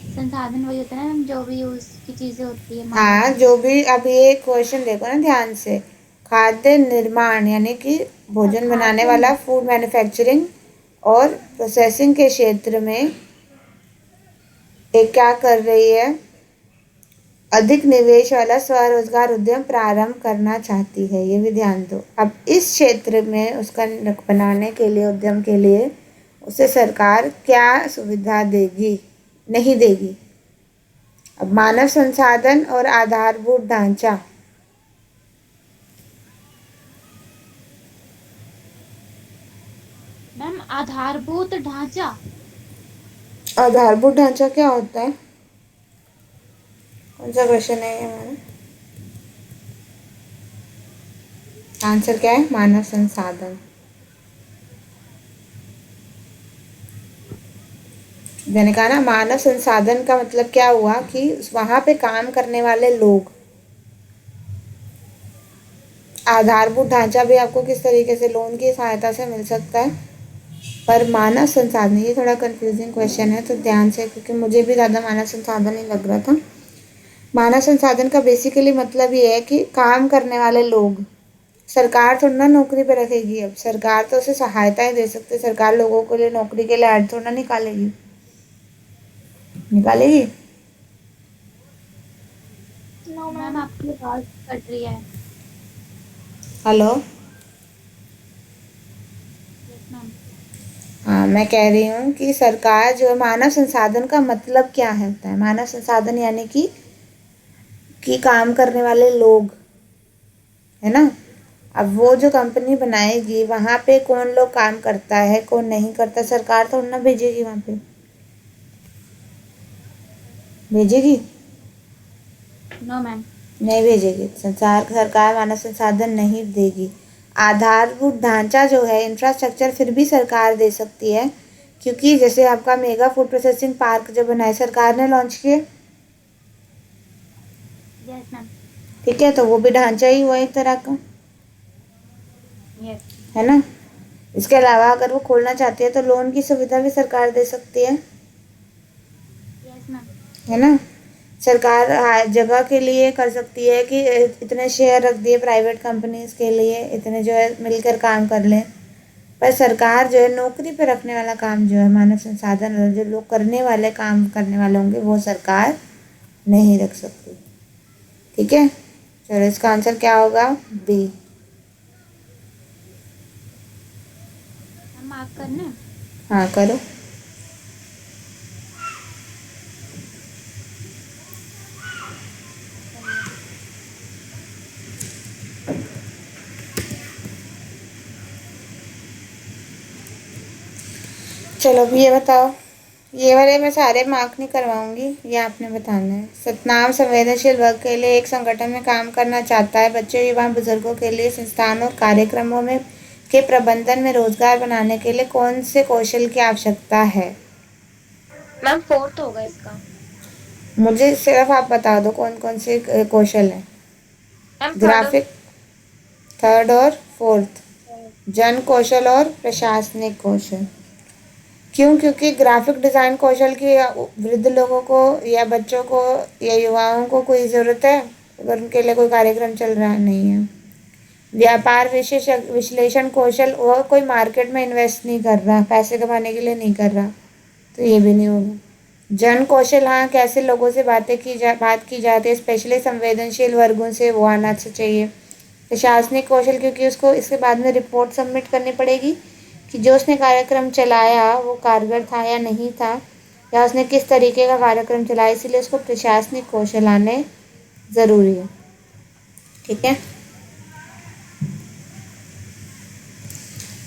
संसाधन वही होता है ना मैम, जो भी उसकी चीजें होती है। हाँ, जो भी। अब ये क्वेश्चन देखो ना ध्यान से। खाद्य निर्माण यानी कि भोजन बनाने वाला, फूड मैन्युफैक्चरिंग और प्रोसेसिंग के क्षेत्र में एक क्या कर रही है? अधिक निवेश वाला स्वरोजगार उद्यम प्रारंभ करना चाहती है। ये भी ध्यान दो। अब इस क्षेत्र में उसका बनाने के लिए, उद्यम के लिए उसे सरकार क्या सुविधा देगी, नहीं देगी? अब मानव संसाधन और आधारभूत ढांचा। मैम आधारभूत ढांचा। आधारभूत ढांचा क्या होता है? कौन सा क्वेश्चन है ये हमारा? आंसर क्या है? मानव संसाधन। मैंने कहा ना, मानव संसाधन का मतलब क्या हुआ कि वहां पे काम करने वाले लोग। आधारभूत ढांचा भी आपको किस तरीके से लोन की सहायता से मिल सकता है, पर मानव संसाधन, ये थोड़ा कंफ्यूजिंग क्वेश्चन है, तो ध्यान से, क्योंकि मुझे भी ज़्यादा मानव संसाधन ही लग रहा था। मानव संसाधन का बेसिकली मतलब ये है कि काम करने वाले लोग। सरकार थोड़ा ना नौकरी पे रखेगी। अब सरकार तो उसे सहायताएं दे सकती है। सरकार लोगों के लिए नौकरी के लिए ऐड थोड़ा निकालेगी। No ma'am ma'am. आपकी आवाज कट रही है। हेलो। Yes ma'am. हाँ, मैं कह रही हूँ कि सरकार जो है, मानव संसाधन का मतलब क्या है होता है? मानव संसाधन यानी कि काम करने वाले लोग, है ना? अब वो जो कंपनी बनाएगी वहाँ पे कौन लोग काम करता है, कौन नहीं करता, सरकार थोड़ी ना भेजेगी वहाँ पे। भेजेगी? No ma'am. नहीं भेजेगी। सरकार मानव संसाधन नहीं देगी। आधारभूत ढांचा जो है, इंफ्रास्ट्रक्चर, फिर भी सरकार दे सकती है, क्योंकि जैसे आपका मेगा फूड प्रोसेसिंग पार्क जो बना है सरकार ने लॉन्च किए, यस मैम। ठीक है? तो वो भी ढांचा ही हुआ एक तरह का, यस। है ना? इसके अलावा अगर वो खोलना चाहती है तो लोन की सुविधा भी सरकार दे सकती यस मैम। है ना? सरकार जगह के लिए कर सकती है कि इतने शेयर रख दिए प्राइवेट कंपनीज के लिए, इतने जो है मिलकर काम कर लें। पर सरकार जो है नौकरी पे रखने वाला काम जो है, मानव संसाधन जो लोग करने वाले काम करने वाले होंगे, वो सरकार नहीं रख सकती। ठीक है? चलो, इसका आंसर क्या होगा? बी। मैम मार्क करना है? हाँ, करो। चलिए। चलो, अभी ये बताओ। ये वाले मैं सारे मार्क नहीं करवाऊंगी, ये आपने बताना है। सतनाम संवेदनशील वर्ग के लिए एक संगठन में काम करना चाहता है। बच्चों, युवा, बुजुर्गों के लिए संस्थानों कार्यक्रमों में के प्रबंधन में रोजगार बनाने के लिए कौन से कौशल की आवश्यकता है? मैम 4th होगा इसका। मुझे सिर्फ आप बता दो कौन कौन से कौशल हैं। मैम 3rd और ग्राफिक, थर्ड और फोर्थ, 4th। जन कौशल और प्रशासनिक कौशल। क्यों? क्योंकि ग्राफिक डिज़ाइन कौशल की वृद्ध लोगों को या बच्चों को या युवाओं को कोई ज़रूरत है? अगर उनके लिए कोई कार्यक्रम चल रहा है, नहीं है। व्यापार विश्लेषण कौशल, वह कोई मार्केट में इन्वेस्ट नहीं कर रहा, पैसे कमाने के लिए नहीं कर रहा, तो ये भी नहीं होगा। जन कौशल, हाँ, कैसे लोगों से बात की जाती है, स्पेशली संवेदनशील वर्गों से, वो आना चाहिए। प्रशासनिक कौशल, क्योंकि उसको इसके बाद में रिपोर्ट सबमिट करनी पड़ेगी कि जो उसने कार्यक्रम चलाया वो कारगर था या नहीं था, या उसने किस तरीके का कार्यक्रम चलाया, इसीलिए उसको प्रशासनिक कौशल आने ज़रूरी है। ठीक है?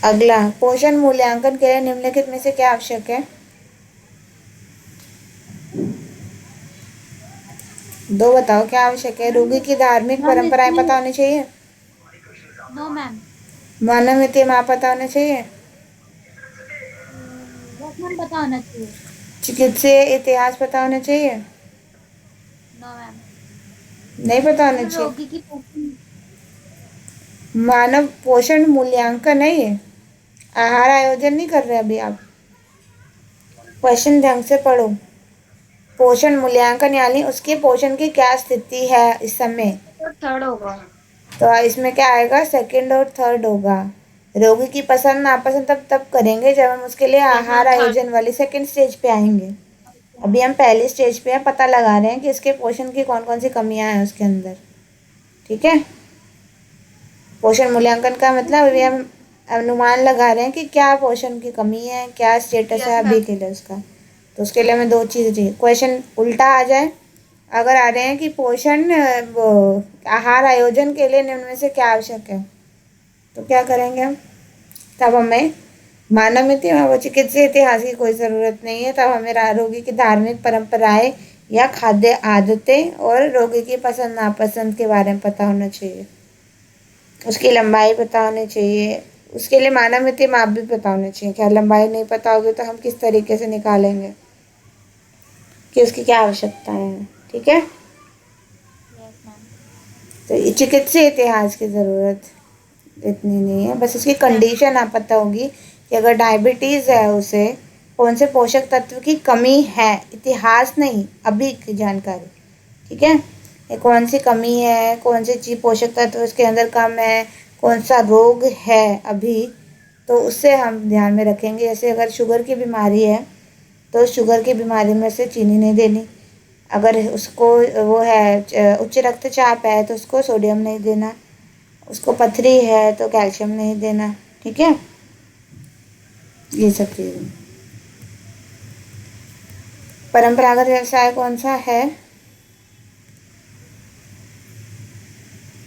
अगला, पोषण मूल्यांकन के लिए निम्नलिखित में से क्या आवश्यक है? दो बताओ, क्या आवश्यक है? रोगी की धार्मिक मैम परंपराएं इसमें पता होनी चाहिए। No ma'am. मानव इतिहास पता होना चाहिए। यस मैम पता होना चाहिए। चिकित्सीय इतिहास पता होना चाहिए। No ma'am. नहीं पता होना मैम चाहिए। रोगी की पोषण। मानव पोषण मूल्यांकन है ये, आहार आयोजन नहीं कर रहे अभी आप। क्वेश्चन ढंग से पढ़ो। पोषण मूल्यांकन यानी उसके पोषण की क्या स्थिति है इस समय। तो 3rd होगा। तो इसमें क्या आएगा? सेकंड और थर्ड होगा। रोगी की पसंद नापसंद तब करेंगे जब हम उसके लिए यस आहार मैम 3rd। आयोजन वाली सेकंड स्टेज पे आएंगे। अभी हम पहली स्टेज पे हैं, पता लगा रहे हैं कि इसके पोषण की कौन कौन सी कमियां हैं उसके अंदर। ठीक है? पोषण मूल्यांकन का मतलब अभी हम अनुमान लगा रहे हैं कि क्या पोषण की कमी है, क्या स्टेटस है यस अभी मैम। के लिए उसका। तो उसके लिए हमें दो चीज़ें चाहिए। क्वेश्चन उल्टा आ जाए, अगर आ रहे हैं कि पोषण वो आहार आयोजन के लिए निम्न में से क्या आवश्यक है, तो क्या करेंगे हम? तब हमें मानव इतिहास व चिकित्सीय इतिहास की कोई ज़रूरत नहीं है। तब हमें रोगी की धार्मिक परंपराएं या खाद्य आदतें और रोगी की पसंद नापसंद के बारे में पता होना चाहिए। उसकी लंबाई पता होनी चाहिए। उसके लिए मानव मिति माप भी पता होने चाहिए। क्या लंबाई नहीं पता होगी तो हम किस तरीके से निकालेंगे कि उसकी क्या आवश्यकताएं हैं। ठीक है? Yes ma'am. तो ये चिकित्सीय इतिहास की ज़रूरत इतनी नहीं है, बस उसकी मैम कंडीशन आप पता होगी कि अगर डायबिटीज़ है उसे कौन से पोषक तत्व की कमी है, इतिहास नहीं, अभी की जानकारी। ठीक है? ये कौन सी कमी है, कौन से चीज पोषक तत्व उसके अंदर कम है, कौन सा रोग है अभी, तो उससे हम ध्यान में रखेंगे। जैसे अगर शुगर की बीमारी है तो शुगर की बीमारी में से चीनी नहीं देनी। अगर उसको वो है उच्च रक्तचाप है तो उसको सोडियम नहीं देना, उसको पथरी है तो कैल्शियम नहीं देना। ठीक है, ये सब चीज़ें। परंपरागत व्यवसाय कौन सा है?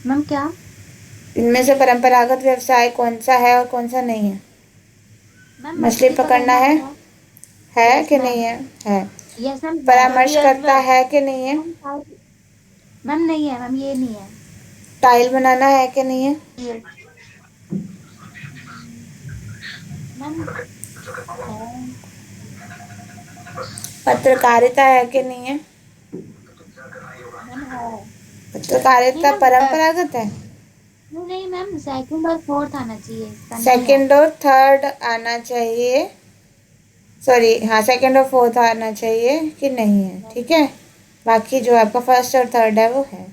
मैम क्या? इनमें से परंपरागत व्यवसाय कौन सा है और कौन सा नहीं है? मैम मछली मछली पकड़ना पकड़ना है यस कि मैम। नहीं है? है। यस मैम है। परामर्श करता है कि नहीं है? मैम नहीं है मैम, ये नहीं है। टाइल बनाना है कि नहीं है? मैम है। पत्रकारिता है कि नहीं है? मैम है। नहीं पत्रकारिता मैम परंपरागत है। नहीं नहीं मैम, सेकंड और फोर्थ आना चाहिए, इसका नहीं है। सेकंड और थर्ड आना चाहिए, सॉरी हाँ सेकंड और फोर्थ आना चाहिए कि नहीं है। ठीक है, बाकी जो आपका फर्स्ट और थर्ड है वो है।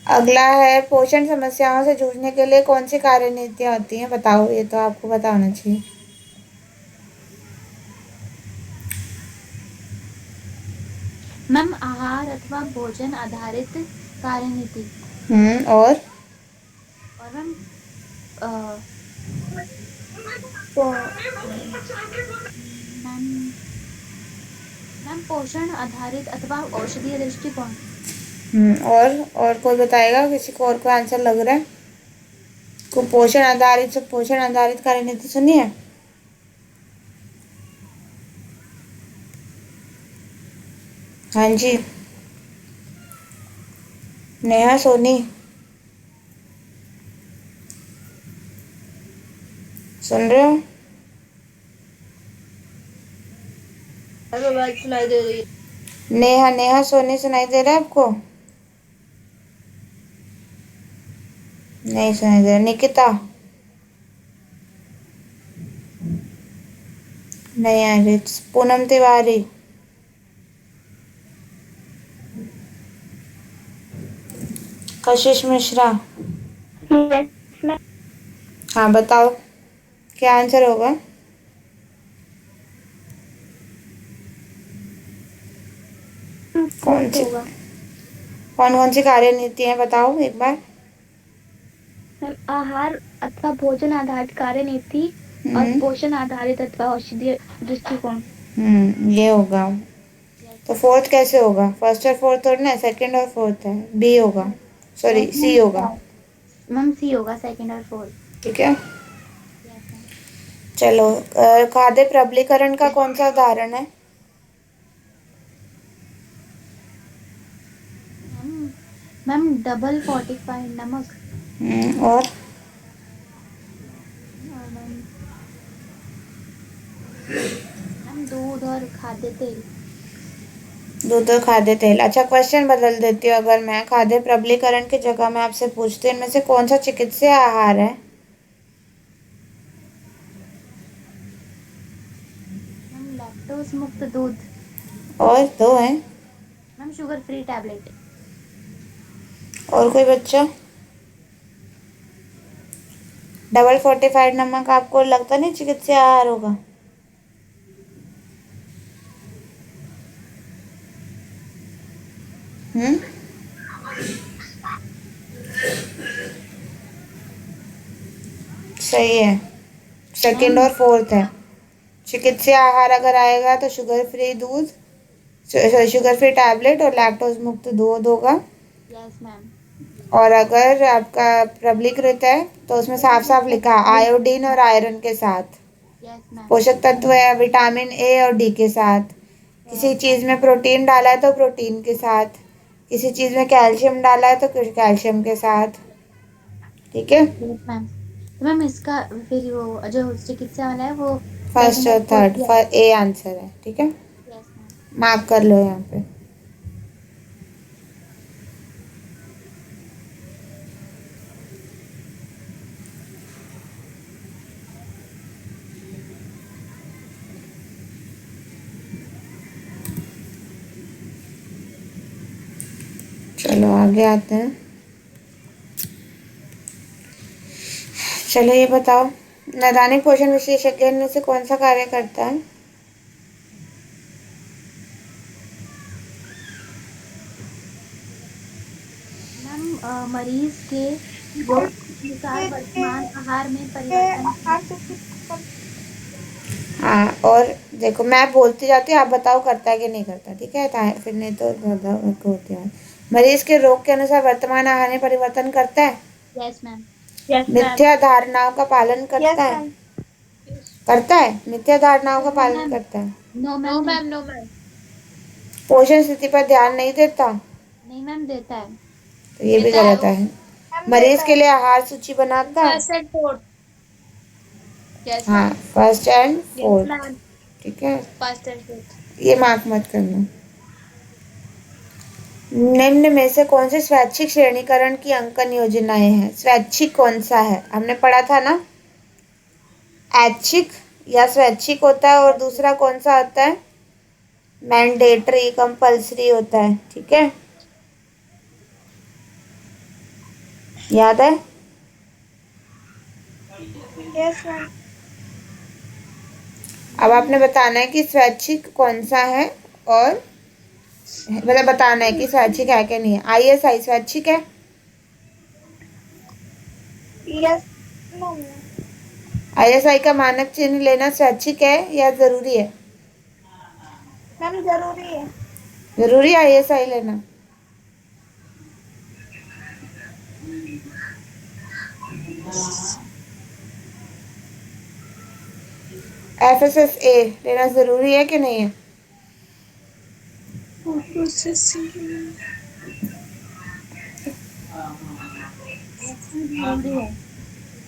अगला है, पोषण समस्याओं से जूझने के लिए कौन सी कार्यनीतियाँ होती हैं? बताओ, ये तो आपको पता होना चाहिए। मैम आहार अथवा भोजन आधारित कार्यनीति। और और मैम तो मैम मैम पोषण आधारित अथवा औषधीय दृष्टिकोण। और कोई बताएगा? किसी को और कोई आंसर लग रहा है? कुपोषण आधारित, सब पोषण आधारित कार्यनीति सुनी है? हाँ जी, नेहा सोनी सुन रहे हो? सुनाई दे रही है। नेहा सोनी सुनाई दे रहा है आपको? नहीं सुनाई दे रहा। निकिता नहीं आ रही। पूनम तिवारी, कशिश मिश्रा। हाँ बताओ, क्या आंसर होगा? कौन सी कौन कौन सी कार्यनीति है बताओ एक बार। आहार अथवा भोजन आधारित कार्यनीति और हम्म पोषण आधारित अथवा औषधीय दृष्टिकोण। ये होगा। तो फोर्थ कैसे होगा? फर्स्ट और फोर्थ थोड़ी ना, सेकंड और फोर्थ है। बी होगा, सॉरी सी होगा। मैम सी होगा, सेकंड और फोर्थ। ठीक है, यस मैम। चलो। खाद्य प्रबलीकरण का कौन सा उदाहरण है? मैम डबल फोर्टिफाइड नमक। और मैम दूध और खाद्य तेल। दूध और खाद्य तेल। अच्छा, क्वेश्चन बदल देती हूँ। अगर मैं खाद्य प्रबलीकरण की जगह मैं आपसे पूछती हूँ, इनमें से कौन सा चिकित्सीय आहार है? मैम लैक्टोज मुक्त दूध। और दो हैं। Ma'am sugar free tablet. और कोई बच्चा? डबल फोर्टिफाइड नमक आपको लगता नहीं चिकित्सीय आहार होगा? हम्म सही है, सेकंड और फोर्थ है। चिकित्सीय आहार अगर आएगा तो शुगर फ्री दूध, शुगर फ्री टैबलेट और लैक्टोज मुक्त दूध होगा। Yes ma'am. और अगर आपका प्रबलीकृत है तो उसमें साफ साफ लिखा आयोडीन और आयरन के साथ। Yes ma'am. पोषक तत्व है विटामिन ए और डी के साथ। किसी चीज़ में प्रोटीन डाला है तो प्रोटीन के साथ, किसी चीज़ में कैल्शियम डाला है तो कैल्शियम के साथ। ठीक है, यस मैम। तो मैम इसका फिर वो जो चिकित्सा वाला है वो फर्स्ट सेकंड और और फोर्थ। थर्ड ए आंसर है। ठीक है, यस मैम। मार्क कर लो यहाँ पे। चलो आगे आते हैं। चलो ये बताओ, नैदानिक पोषण विशेषज्ञ में से कौन सा कार्य करता है? मरीज के रोग के अनुसार वर्तमान आहार में परिवर्तन आहार सूची पर हाँ, और देखो मैं बोलती जाती हूँ, आप बताओ करता है कि नहीं करता, ठीक है? फिर नहीं तो बताओ होती है। मरीज के रोग के अनुसार वर्तमान आहार में परिवर्तन करता है, यस मैम। मिथ्या धारणाओं का पालन करता यस है, मैम। करता है, मिथ्या धारणाओं का नो पालन मैम। करता है, नो मैम। पोषण स्थिति पर ध्यान नहीं देता, नहीं मैम, देता है। तो ये भी गलत है। मैम मरीज देता के है। लिए आहार सूची बनाता है, फर्स्ट एंड फोर्थ। यस हाँ, ma'am. First and yes fourth, ma'am. ठीक है? First and fourth. ये मार्क मत करना। निम्न में से कौन से स्वैच्छिक श्रेणीकरण की अंकन योजनाएं हैं? स्वैच्छिक कौन सा है? हमने पढ़ा था ना, ऐच्छिक या स्वैच्छिक होता है, और दूसरा कौन सा होता है? मैंडेटरी, कंपल्सरी होता है, ठीक है? याद है? Yes ma'am. अब आपने बताना है कि स्वैच्छिक कौन सा है, और मतलब बताना है कि स्वैच्छिक है कि नहीं है। ISI स्वैच्छिक है? Yes ma'am. ISI का मानक चिन्ह लेना स्वैच्छिक है या जरूरी है? मैम जरूरी है। जरूरी है ISI लेना? FSSA लेना जरूरी है कि नहीं है? जरूरी है।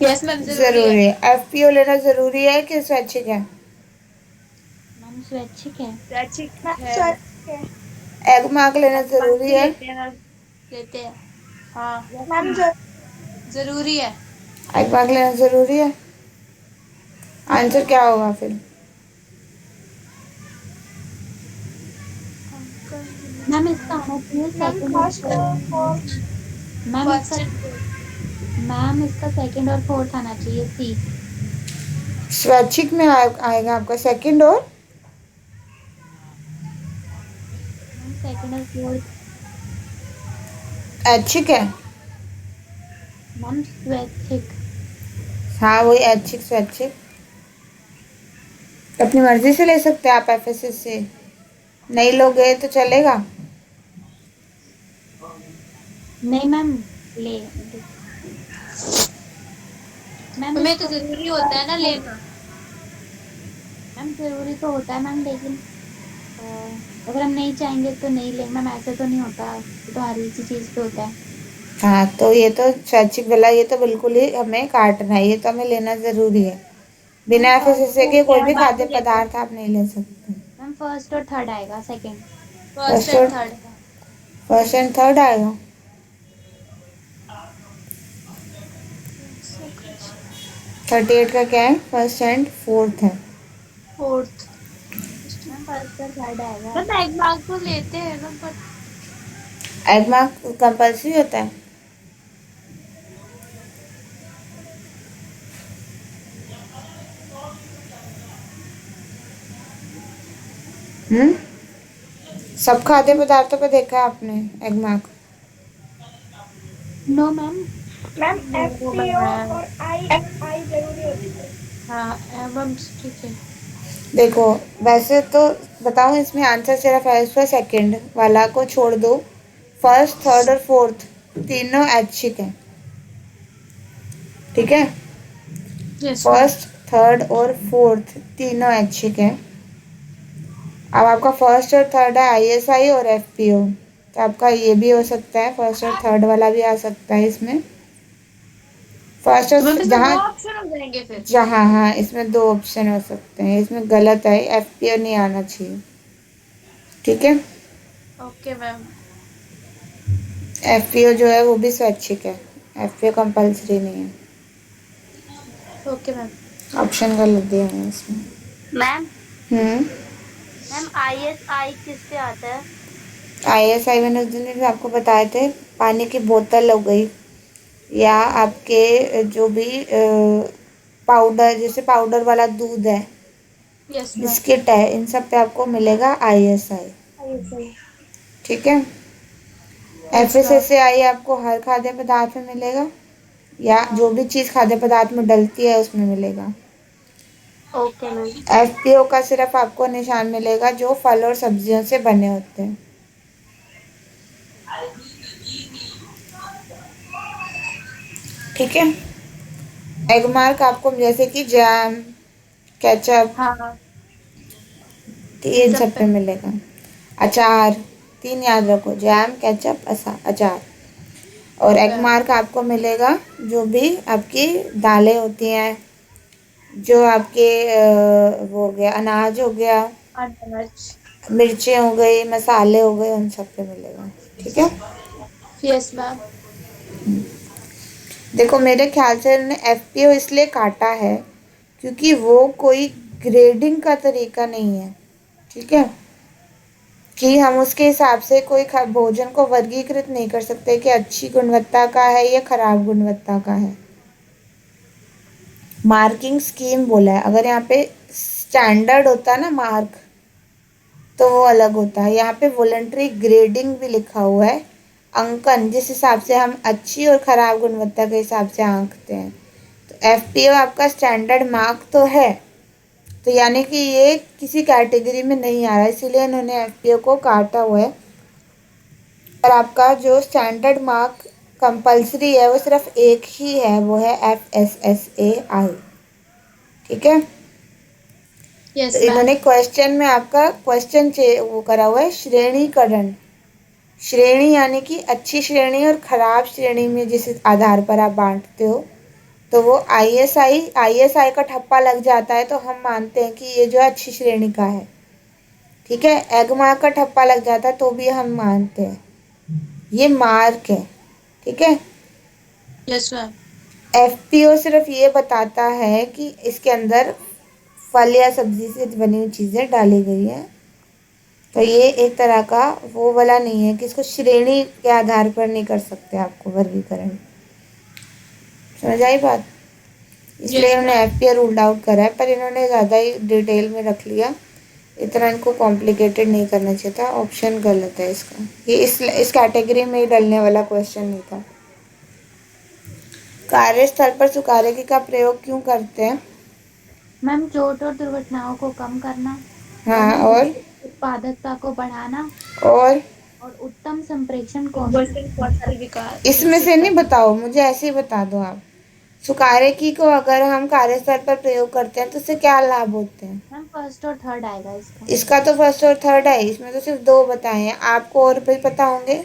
यस मैम, जरूरी है। FPO लेना जरूरी है कि स्वैच्छिक है? मैम स्वैच्छिक है। मैम स्वैच्छिक है। एग मार्क लेना जरूरी है? लेते हैं। हाँ मैम जरूरी है। एग मार्क लेना जरूरी है? आंसर क्या होगा फिर? मैम इसका आना चाहिए मैम सेकंड और फर्स्ट और फोर्थ। मैम इसका सेकंड और फोर्थ आना चाहिए। सी। स्वैच्छिक में आएगा आपका सेकंड और मैम सेकंड और फोर्थ। ऐच्छिक है? मैम स्वैच्छिक। हाँ, वही ऐच्छिक स्वैच्छिक। अपनी मर्जी से ले सकते हैं आप FSS से, नहीं लोगे तो चलेगा? नहीं मैम, ले मैम हमें तो जरूरी होता है ना लेना। मैम जरूरी तो होता है मैम, लेकिन अगर हम नहीं चाहेंगे तो नहीं लेंगे मैम, ऐसे तो नहीं होता। तो हर एक चीज पे होता है। हाँ, तो ये तो स्वैच्छिक वाला, ये तो बिल्कुल ही हमें काटना है, ये तो हमें लेना जरूरी है। बिना FSS के कोई भी खाद्य पदार्थ आप नहीं ले सकते। मैम फर्स्ट और थर्ड आएगा, सेकंड। फर्स्ट फर्स्ट एंड और थर्ड। फर्स्ट एंड थर्ड आएगा? 38 का क्या है? फर्स्ट एंड फोर्थ है। फोर्थ। मैम फर्स्ट और थर्ड आएगा। मैम एक मार्क तो लेते हैं ना, पर एग मार्क कंपल्सरी होता है? सब खाद्य पदार्थों पे देखा है आपने egg mark? No ma'am. Ma'am FPO और ISI जरूरी होती है। हाँ मैम ठीक है। देखो, वैसे तो बताऊं, इसमें आंसर सिर्फ है उसका सेकंड वाला को छोड़ दो। फर्स्ट, थर्ड और फोर्थ तीनों ऐच्छिक है, ठीक है? Yes ma'am. फर्स्ट, थर्ड और फोर्थ तीनों ऐच्छिक है। अब आपका फर्स्ट और थर्ड है ISI और FPO, तो आपका ये भी हो सकता है, फर्स्ट और थर्ड वाला भी आ सकता है इसमें। फर्स्ट तो और मैम इसमें दो जहाँ ऑप्शन हो जाएंगे फिर। जहाँ हाँ, इसमें 2 ऑप्शन हो सकते हैं, इसमें गलत है, FPO नहीं आना चाहिए, ठीक है? Okay ma'am. FPO जो है वो भी स्वैच्छिक है, FPO कंपल्सरी नहीं है। Okay ma'am. ऑप्शन गलत दिया है इसमें। मैम हम्म मैम ISI किस पे आता है? ISI मैंने उस दिन भी आपको बताए थे, पानी की बोतल हो गई, या आपके जो भी पाउडर, जैसे पाउडर वाला दूध है, यस मैम। बिस्किट है, इन सब पे आपको मिलेगा ISI, ISI। ठीक है? FSSAI आपको हर खाद्य पदार्थ में मिलेगा या जो भी चीज़ खाद्य पदार्थ में डलती है उसमें मिलेगा। Okay ma'am. FPO का सिर्फ आपको निशान मिलेगा जो फल और सब्जियों से बने होते हैं। ठीक है। एग मार्क आपको जैसे कि जैम, केचप, हाँ इन सब सब पे मिलेगा। अचार, 3 याद रखो, जैम, केचप, अचार। और एग मार्क आपको मिलेगा जो भी आपकी दालें होती हैं, जो आपके वो हो गया अनाज हो गया, अनाज। मिर्चें हो गई, मसाले हो गए, उन सब पे मिलेगा। ठीक है। Yes ma'am. देखो मेरे ख्याल से उन्होंने FPO इसलिए काटा है क्योंकि वो कोई ग्रेडिंग का तरीका नहीं है। ठीक है, कि हम उसके हिसाब से कोई भोजन को वर्गीकृत नहीं कर सकते कि अच्छी गुणवत्ता का है या खराब गुणवत्ता का है। मार्किंग स्कीम बोला है। अगर यहाँ पे स्टैंडर्ड होता ना मार्क तो वो अलग होता है। यहाँ पे वॉलंटरी ग्रेडिंग भी लिखा हुआ है, अंकन जिस हिसाब से हम अच्छी और ख़राब गुणवत्ता के हिसाब से आंकते हैं। तो FPO आपका स्टैंडर्ड मार्क तो है, तो यानी कि ये किसी कैटेगरी में नहीं आ रहा, इसीलिए इन्होंने FPO को काटा हुआ है। और आपका जो स्टैंडर्ड मार्क कंपलसरी है वो सिर्फ एक ही है, वो है FSSAI। ठीक है। यस तो मैम। इन्होंने क्वेश्चन में आपका क्वेश्चन वो करा हुआ है श्रेणीकरण। श्रेणी यानी कि अच्छी श्रेणी और खराब श्रेणी में जिस आधार पर आप बांटते हो, तो वो ISI का ठप्पा लग जाता है तो हम मानते हैं कि ये जो अच्छी श्रेणी का है। ठीक है। एग मार्क का ठप्पा लग जाता है तो भी हम मानते हैं, ये मार्क है। ठीक है। Yes ma'am. FPO सिर्फ ये बताता है कि इसके अंदर फल या सब्जी से बनी हुई चीज़ें डाली गई हैं। तो ये एक तरह का वो वाला नहीं है कि इसको श्रेणी के आधार पर नहीं कर सकते आपको वर्गीकरण। समझ आई बात? इसलिए Yes, इन्होंने ma'am. FPO रूल्ड आउट करा है, पर इन्होंने ज़्यादा ही डिटेल में रख लिया। इतना इनको कॉम्प्लिकेटेड नहीं करना चाहिए था। ऑप्शन गलत है इसका, ये इस कैटेगरी में ही डलने वाला क्वेश्चन नहीं था। कार्यस्थल पर सुखारेगी का प्रयोग क्यों करते हैं? मैम चोट और दुर्घटनाओं को कम करना, हाँ, मैम और उत्पादकता को बढ़ाना और उत्तम संप्रेषण वजन कौशल विकास इसमें से नहीं बताओ, मुझे ऐसे ही बता दो आप। सुखारेगी को अगर हम कार्यस्थल पर प्रयोग करते हैं तो उससे क्या लाभ होते हैं? मैम फर्स्ट और थर्ड आएगा इसका। इसका तो फर्स्ट और थर्ड है, इसमें तो सिर्फ 2 बताए हैं। आपको और भी पता होंगे।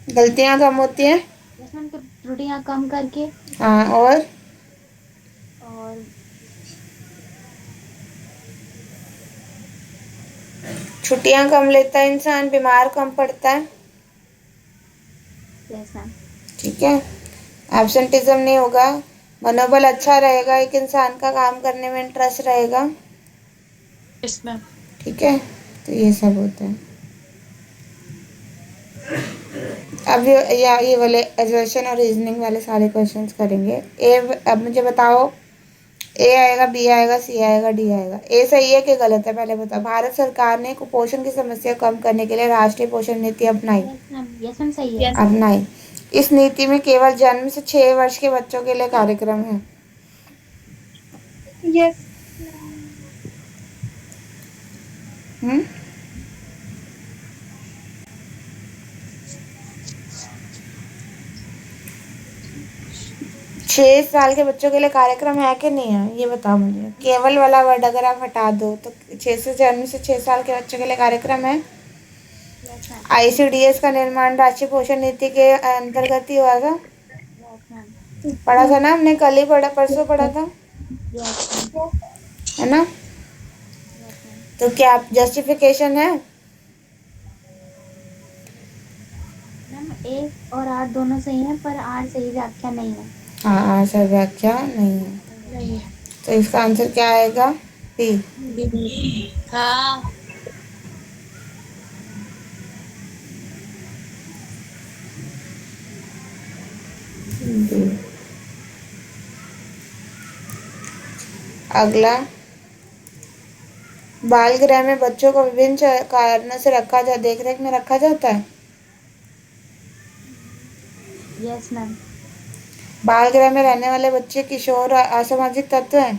गलतियाँ कम होती हैं। यस मैम, त्रुटियां कम करके हाँ, और छुट्टियाँ कम लेता है इंसान, बीमार कम पड़ता है। Yes ma'am. ठीक है। एब्सेंटिज्म नहीं होगा, मनोबल अच्छा रहेगा, एक इंसान का काम करने में इंटरेस्ट रहेगा। Yes ma'am. ठीक है। तो ये सब होता है। अब ये वाले एजर्शन और रीजनिंग वाले सारे क्वेश्चंस करेंगे। अब मुझे बताओ, A आएगा, B आएगा, C आएगा, D आएगा। A सही है कि गलत है पहले बताओ। भारत सरकार ने कुपोषण की समस्या कम करने के लिए राष्ट्रीय पोषण नीति अपनाई। यस मैम सही है। अपनाई। इस नीति में केवल जन्म से 6 वर्ष के बच्चों के लिए कार्यक्रम है। यस 6 साल के बच्चों के लिए कार्यक्रम है कि नहीं है, ये बताओ मुझे। केवल वाला वर्ड अगर आप हटा दो तो 6 साल के बच्चों के लिए कार्यक्रम है। Yes ma'am. ICDS का निर्माण राष्ट्रीय पोषण नीति के अंतर्गत ही हुआ था। Yes ma'am. पढ़ा था ना हमने, कल ही पढ़ा, परसों पढ़ा था, यस मैम। है ना? Yes ma'am. तो क्या जस्टिफिकेशन है? मैम A और R दोनों सही हैं, पर R सही व्याख्या नहीं है। हाँ, सर व्याख्या नहीं है। नहीं। तो इसका आंसर क्या आएगा? B। हाँ अगला, बाल गृह में बच्चों को विभिन्न कारणों से देखरेख में रखा जाता है। Yes ma'am. बाल गृह में रहने वाले बच्चे किशोर असामाजिक तत्व हैं।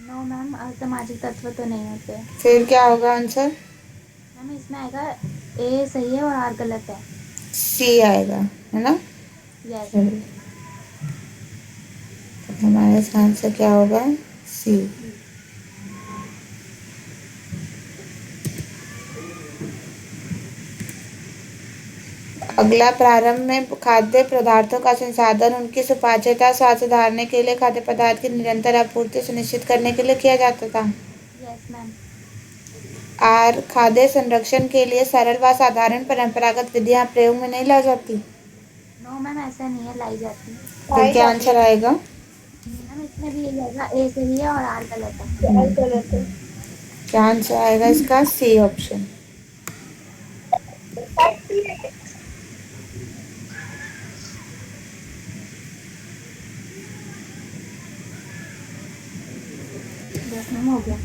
नो मैम, असामाजिक तत्व तो नहीं होते। फिर क्या होगा आंसर? मैम इसमें आएगा ए सही है और आर गलत है। सी आएगा, है ना? यस। चलिए, तो हमारा इसका आंसर क्या होगा? सी। अगला, प्रारंभ में खाद्य पदार्थों का संसाधन उनकी सुपाच्यता स्वास्थ्य सुधारने के लिए खाद्य पदार्थ की निरंतर आपूर्ति सुनिश्चित करने के लिए किया जाता था। Yes ma'am. आर, खाद्य संरक्षण के लिए सरल व साधारण परंपरागत विधियां प्रयोग में नहीं लाई जाती। नो मैम, ऐसा नहीं है, लाई जाती है। तो क्या आंसर आएगा? मैम इसमें भी यही आएगा, ए सही है और आर गलत है। गलत है। क्या आंसर आएगा इसका? C option. देखने में हो गया।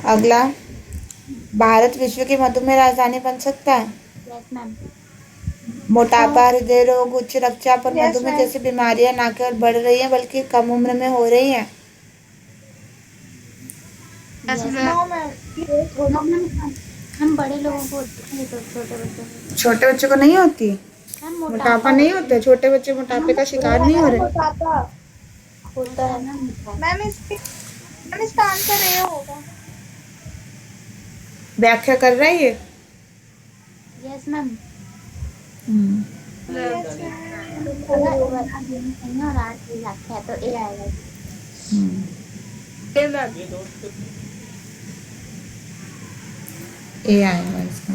अगला, भारत विश्व की मधुमेह राजधानी बन सकता है। Yes ma'am. मोटापा, हृदय रोग, उच्च रक्तचाप और Yes, मधुमेह ma'am. जैसी बीमारियां न केवल बढ़ रही हैं बल्कि कम उम्र में हो रही हैं। Yes no ma'am, no ma'am, हम बड़े लोगों को होती है, तो छोटे बच्चों को। छोटे बच्चों को नहीं होती? मैम मोटापा नहीं होता? छोटे बच्चे मोटापे का शिकार नहीं हो रहे? मोटापा होता है मैम। मैम इसका आंसर ए होगा। व्याख्या कर रहा है ये? Yes ma'am. Yes, ma'am. और आर की व्याख्या है, तो ए आएगा। ए आएगा इसका।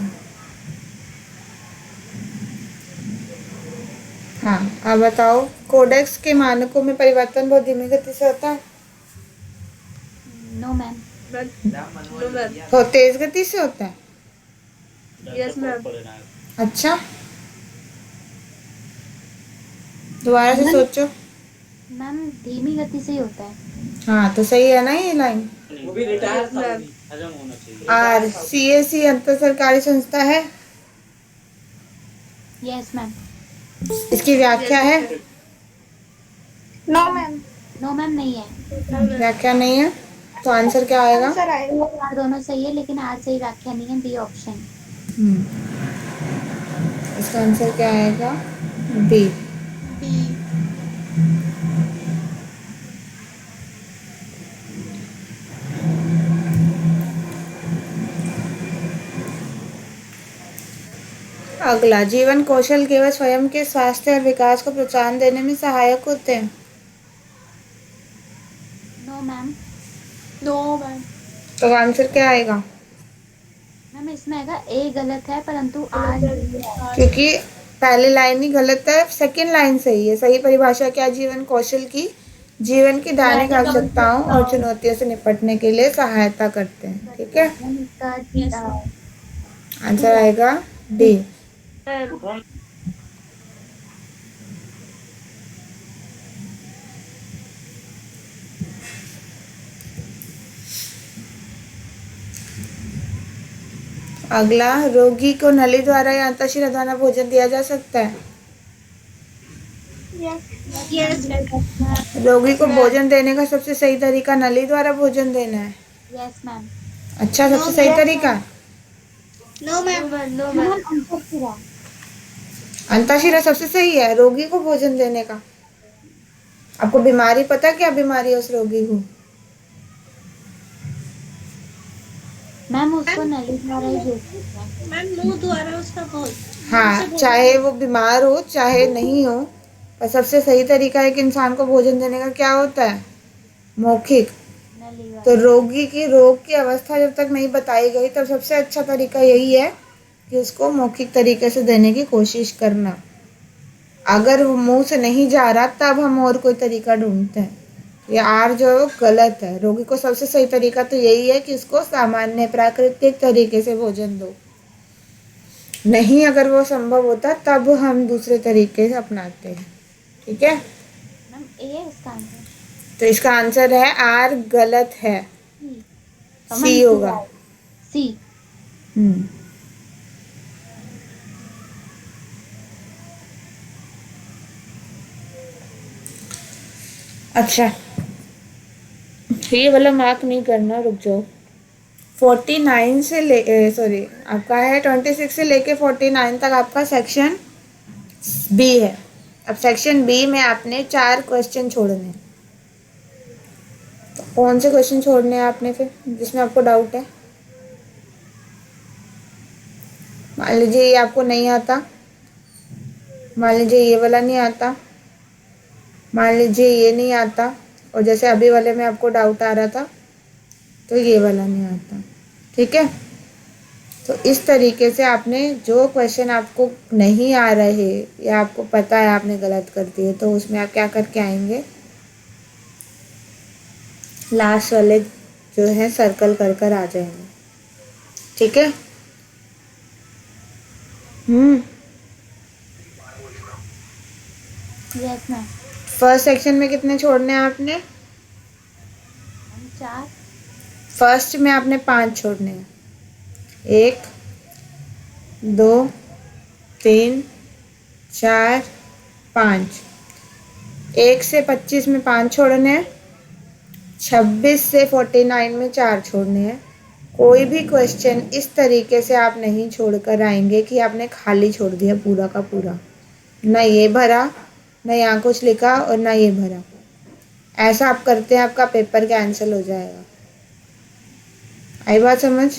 हाँ, अब बताओ, कोडेक्स के मानकों में परिवर्तन बहुत धीमी गति से होता है। No ma'am. बहुत तेज गति से होता है। Yes, ma'am. अच्छा, दोबारा से सोचो। मैम धीमी गति से ही होता है। हाँ, तो सही है ना ये लाइन? वो भी रिटायर था, हजम होना चाहिए। आर, CAC अंतर सरकारी संस्था है। Yes ma'am. इसकी व्याख्या है? नो मैम, नो मैम नहीं है। व्याख्या नहीं है, तो आंसर क्या आएगा? आंसर आएगा। आर दोनों सही है, लेकिन आर सही व्याख्या नहीं है, बी ऑप्शन। इसका आंसर क्या आएगा? बी। अगला, जीवन कौशल केवल स्वयं के स्वास्थ्य और विकास को प्रोत्साहन देने में सहायक होते हैं। No ma'am. तो आंसर क्या आएगा? मैम इसमें आएगा ए गलत है, परंतु आर क्योंकि पहली लाइन ही गलत है, सेकंड लाइन सही है। सही परिभाषा क्या है? जीवन कौशल की जीवन की दैनिक आवश्यकताओं और चुनौतियों से निपटने के लिए सहायता करते हैं। ठीक है, इसका आंसर आएगा डी। अगला, रोगी को नली द्वारा या अंतःशिरा द्वारा भोजन दिया जा सकता है। Yes. रोगी को भोजन देने का सबसे सही तरीका नली द्वारा भोजन देना है। Yes ma'am. अच्छा, सबसे सही तरीका नो मैम, अंतःशिरा सबसे सही है रोगी को भोजन देने का। आपको बीमारी पता है? क्या बीमारी है उस रोगी को? मैम उसको नली द्वारा ही भेज सकते हैं। मैम मुंह द्वारा उसका भोजन। हाँ, चाहे वो बीमार हो चाहे नहीं हो, पर सबसे सही तरीका एक इंसान को भोजन देने का क्या होता है? मौखिक। नली तो द्वारा। रोगी की रोग की अवस्था जब तक नहीं बताई गई तब सबसे अच्छा तरीका यही है कि उसको मौखिक तरीके से देने की कोशिश करना। अगर वो मुंह से नहीं जा रहा तब हम और कोई तरीका ढूंढते हैं। ये आर जो है वो गलत है। रोगी को सबसे सही तरीका तो यही है कि उसको सामान्य प्राकृतिक तरीके से भोजन दो। नहीं अगर वो संभव होता तब हम दूसरे तरीके से अपनाते हैं। ठीक है, मैम ए है इसका आंसर। तो इसका आंसर है आर गलत है, सी होगा। सी। अच्छा, ये वाला मार्क नहीं करना, रुक जाओ। 49 से ले सॉरी, आपका है 26 से लेके 49 तक आपका सेक्शन बी है। अब सेक्शन बी में आपने 4 क्वेश्चन छोड़ने हैं। तो कौन से क्वेश्चन छोड़ने हैं आपने फिर जिसमें आपको डाउट है? मान लीजिए ये आपको नहीं आता, मान लीजिए ये वाला नहीं आता, मान लीजिए ये नहीं आता, और जैसे अभी वाले में आपको डाउट आ रहा था तो ये वाला नहीं आता। ठीक है, तो इस तरीके से आपने जो क्वेश्चन आपको नहीं आ रहे या आपको पता है आपने गलत कर दिए, तो उसमें आप क्या करके आएंगे, लास्ट वाले जो है सर्कल कर कर आ जाएंगे। ठीक है। Yes ma'am. फर्स्ट सेक्शन में कितने छोड़ने हैं आपने? 4। फर्स्ट में आपने 5 छोड़ने हैं। 1 2 3 4 5। 1 से 25 में 5 छोड़ने हैं। 26 से 49 में 4 छोड़ने हैं। कोई भी क्वेश्चन इस तरीके से आप नहीं छोड़कर आएंगे कि आपने खाली छोड़ दिया पूरा का पूरा, ना ये भरा, ना यहाँ कुछ लिखा और ना ये भरा। ऐसा आप करते हैं आपका पेपर कैंसिल हो जाएगा। आई बात समझ?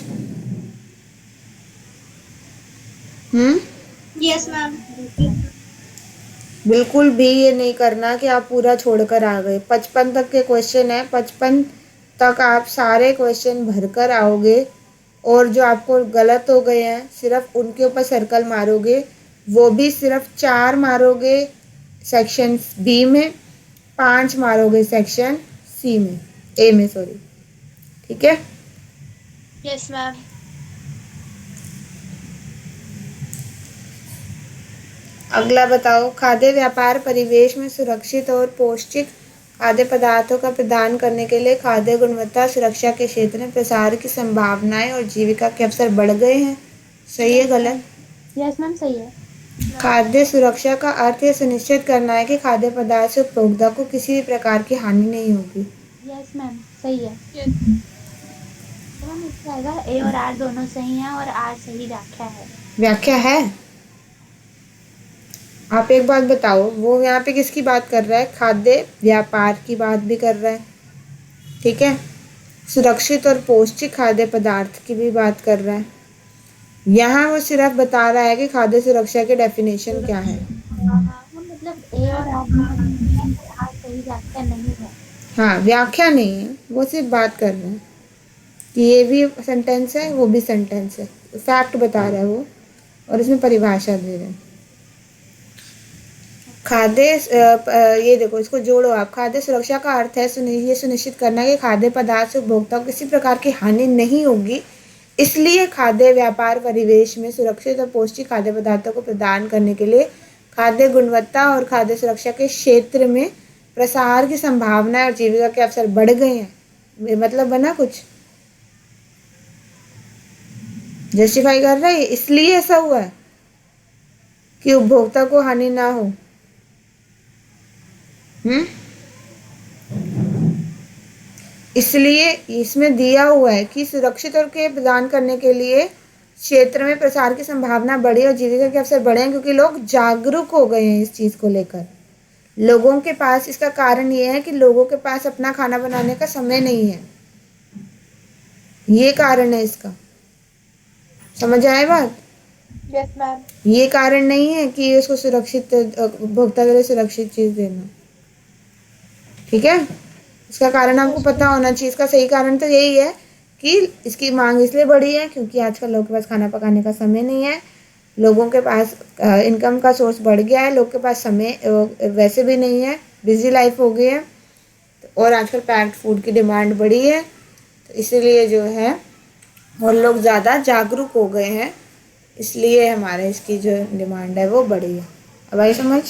Yes ma'am. बिल्कुल भी ये नहीं करना कि आप पूरा छोड़कर आ गए। 55 तक के क्वेश्चन है, 55 तक आप सारे क्वेश्चन भरकर आओगे, और जो आपको गलत हो गए हैं सिर्फ उनके ऊपर सर्कल मारोगे। वो भी सिर्फ 4 मारोगे सेक्शन बी में, 5 मारोगे सेक्शन सी में, ए में सॉरी। ठीक है। Yes ma'am. अगला बताओ, खाद्य व्यापार परिवेश में सुरक्षित और पौष्टिक खाद्य पदार्थों का प्रदान करने के लिए खाद्य गुणवत्ता सुरक्षा के क्षेत्र में प्रसार की संभावनाएं और जीविका के अवसर बढ़ गए हैं। सही है गलत? यस मैम सही है। खाद्य सुरक्षा का अर्थ यह सुनिश्चित करना है कि खाद्य पदार्थ से उपभोक्ता को किसी भी प्रकार की हानि नहीं होगी। यस मैम सही है। तो मैम इसका आएगा ए और आर दोनों सही हैं, और आर सही व्याख्या है। व्याख्या है? आप एक बात बताओ, वो यहाँ पे किसकी बात कर रहा है? खाद्य व्यापार की बात भी कर रहा है। ठीक है। सुरक्षित और पौष्टिक खाद्य पदार्थ की भी बात कर रहा है। यहाँ वो सिर्फ बता रहा है कि खाद्य सुरक्षा की डेफिनेशन क्या है। मतलब ए और आर सही व्याख्या नहीं है। हाँ, व्याख्या नहीं है, वो सिर्फ बात कर रहे हैं कि ये भी सेंटेंस है, वो भी सेंटेंस है। फैक्ट बता रहा है वो, और इसमें परिभाषा दे रहे हैं। खाद्य ये देखो, इसको जोड़ो आप। खाद्य सुरक्षा का अर्थ है ये सुनिश्चित करना कि खाद्य पदार्थ से उपभोक्ता को किसी प्रकार की हानि नहीं होगी, इसलिए खाद्य व्यापार परिवेश में सुरक्षित और पौष्टिक खाद्य पदार्थों को प्रदान करने के लिए खाद्य गुणवत्ता और खाद्य सुरक्षा के क्षेत्र में प्रसार की संभावना और जीविका के अवसर बढ़ गए हैं। मतलब बना कुछ? जस्टिफाई कर रहा है, इसलिए ऐसा हुआ है कि उपभोक्ता को हानि ना हो। इसलिए इसमें दिया हुआ है कि सुरक्षित और के प्रदान करने के लिए क्षेत्र में प्रसार की संभावना बढ़े और जीविका के अवसर बढ़े, क्योंकि लोग जागरूक हो गए हैं इस चीज़ को लेकर। लोगों के पास, इसका कारण ये है कि लोगों के पास अपना खाना बनाने का समय नहीं है। ये कारण है इसका। समझ आए बात? Yes ma'am. ये कारण नहीं है कि उसको सुरक्षित उपभोक्ता के लिए सुरक्षित चीज़ देना। ठीक है। इसका कारण आपको पता होना चाहिए। इसका सही कारण तो यही है कि इसकी मांग इसलिए बढ़ी है क्योंकि आजकल लोगों के पास खाना पकाने का समय नहीं है, लोगों के पास इनकम का सोर्स बढ़ गया है, लोग के पास समय वैसे भी नहीं है, बिजी लाइफ हो गई है, और आजकल पैक्ड फूड की डिमांड बढ़ी है, तो इसीलिए जो है और लोग ज़्यादा जागरूक हो गए हैं, इसलिए हमारे इसकी जो डिमांड है वो बढ़ी है। अब आई समझ?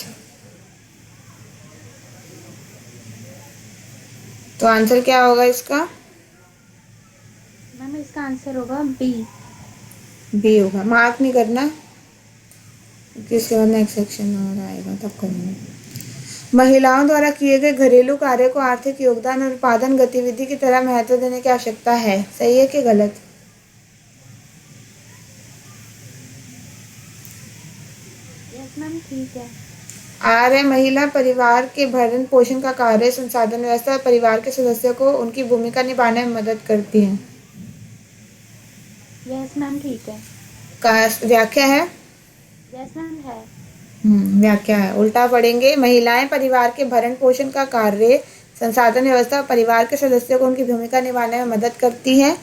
तो आंसर क्या होगा इसका? मैम इसका आंसर होगा बी। बी होगा। मार्क नहीं करना क्योंकि इसके बाद नेक्स्ट सेक्शन और आएगा तब करेंगे। महिलाओं द्वारा किए गए घरेलू कार्य को आर्थिक योगदान और उत्पादन गतिविधि की तरह महत्व देने की आवश्यकता है। सही है कि गलत? यस मैम ठीक है। आर है महिला परिवार के भरण पोषण का कार्य, संसाधन व्यवस्था और परिवार के सदस्यों को उनकी भूमिका निभाने में मदद करती हैं। यस मैम ठीक है। का व्याख्या है? यस मैम है। व्याख्या है, उल्टा पढ़ेंगे। महिलाएं परिवार के भरण पोषण का कार्य, संसाधन व्यवस्था और परिवार के सदस्यों को उनकी भूमिका निभाने में मदद करती हैं,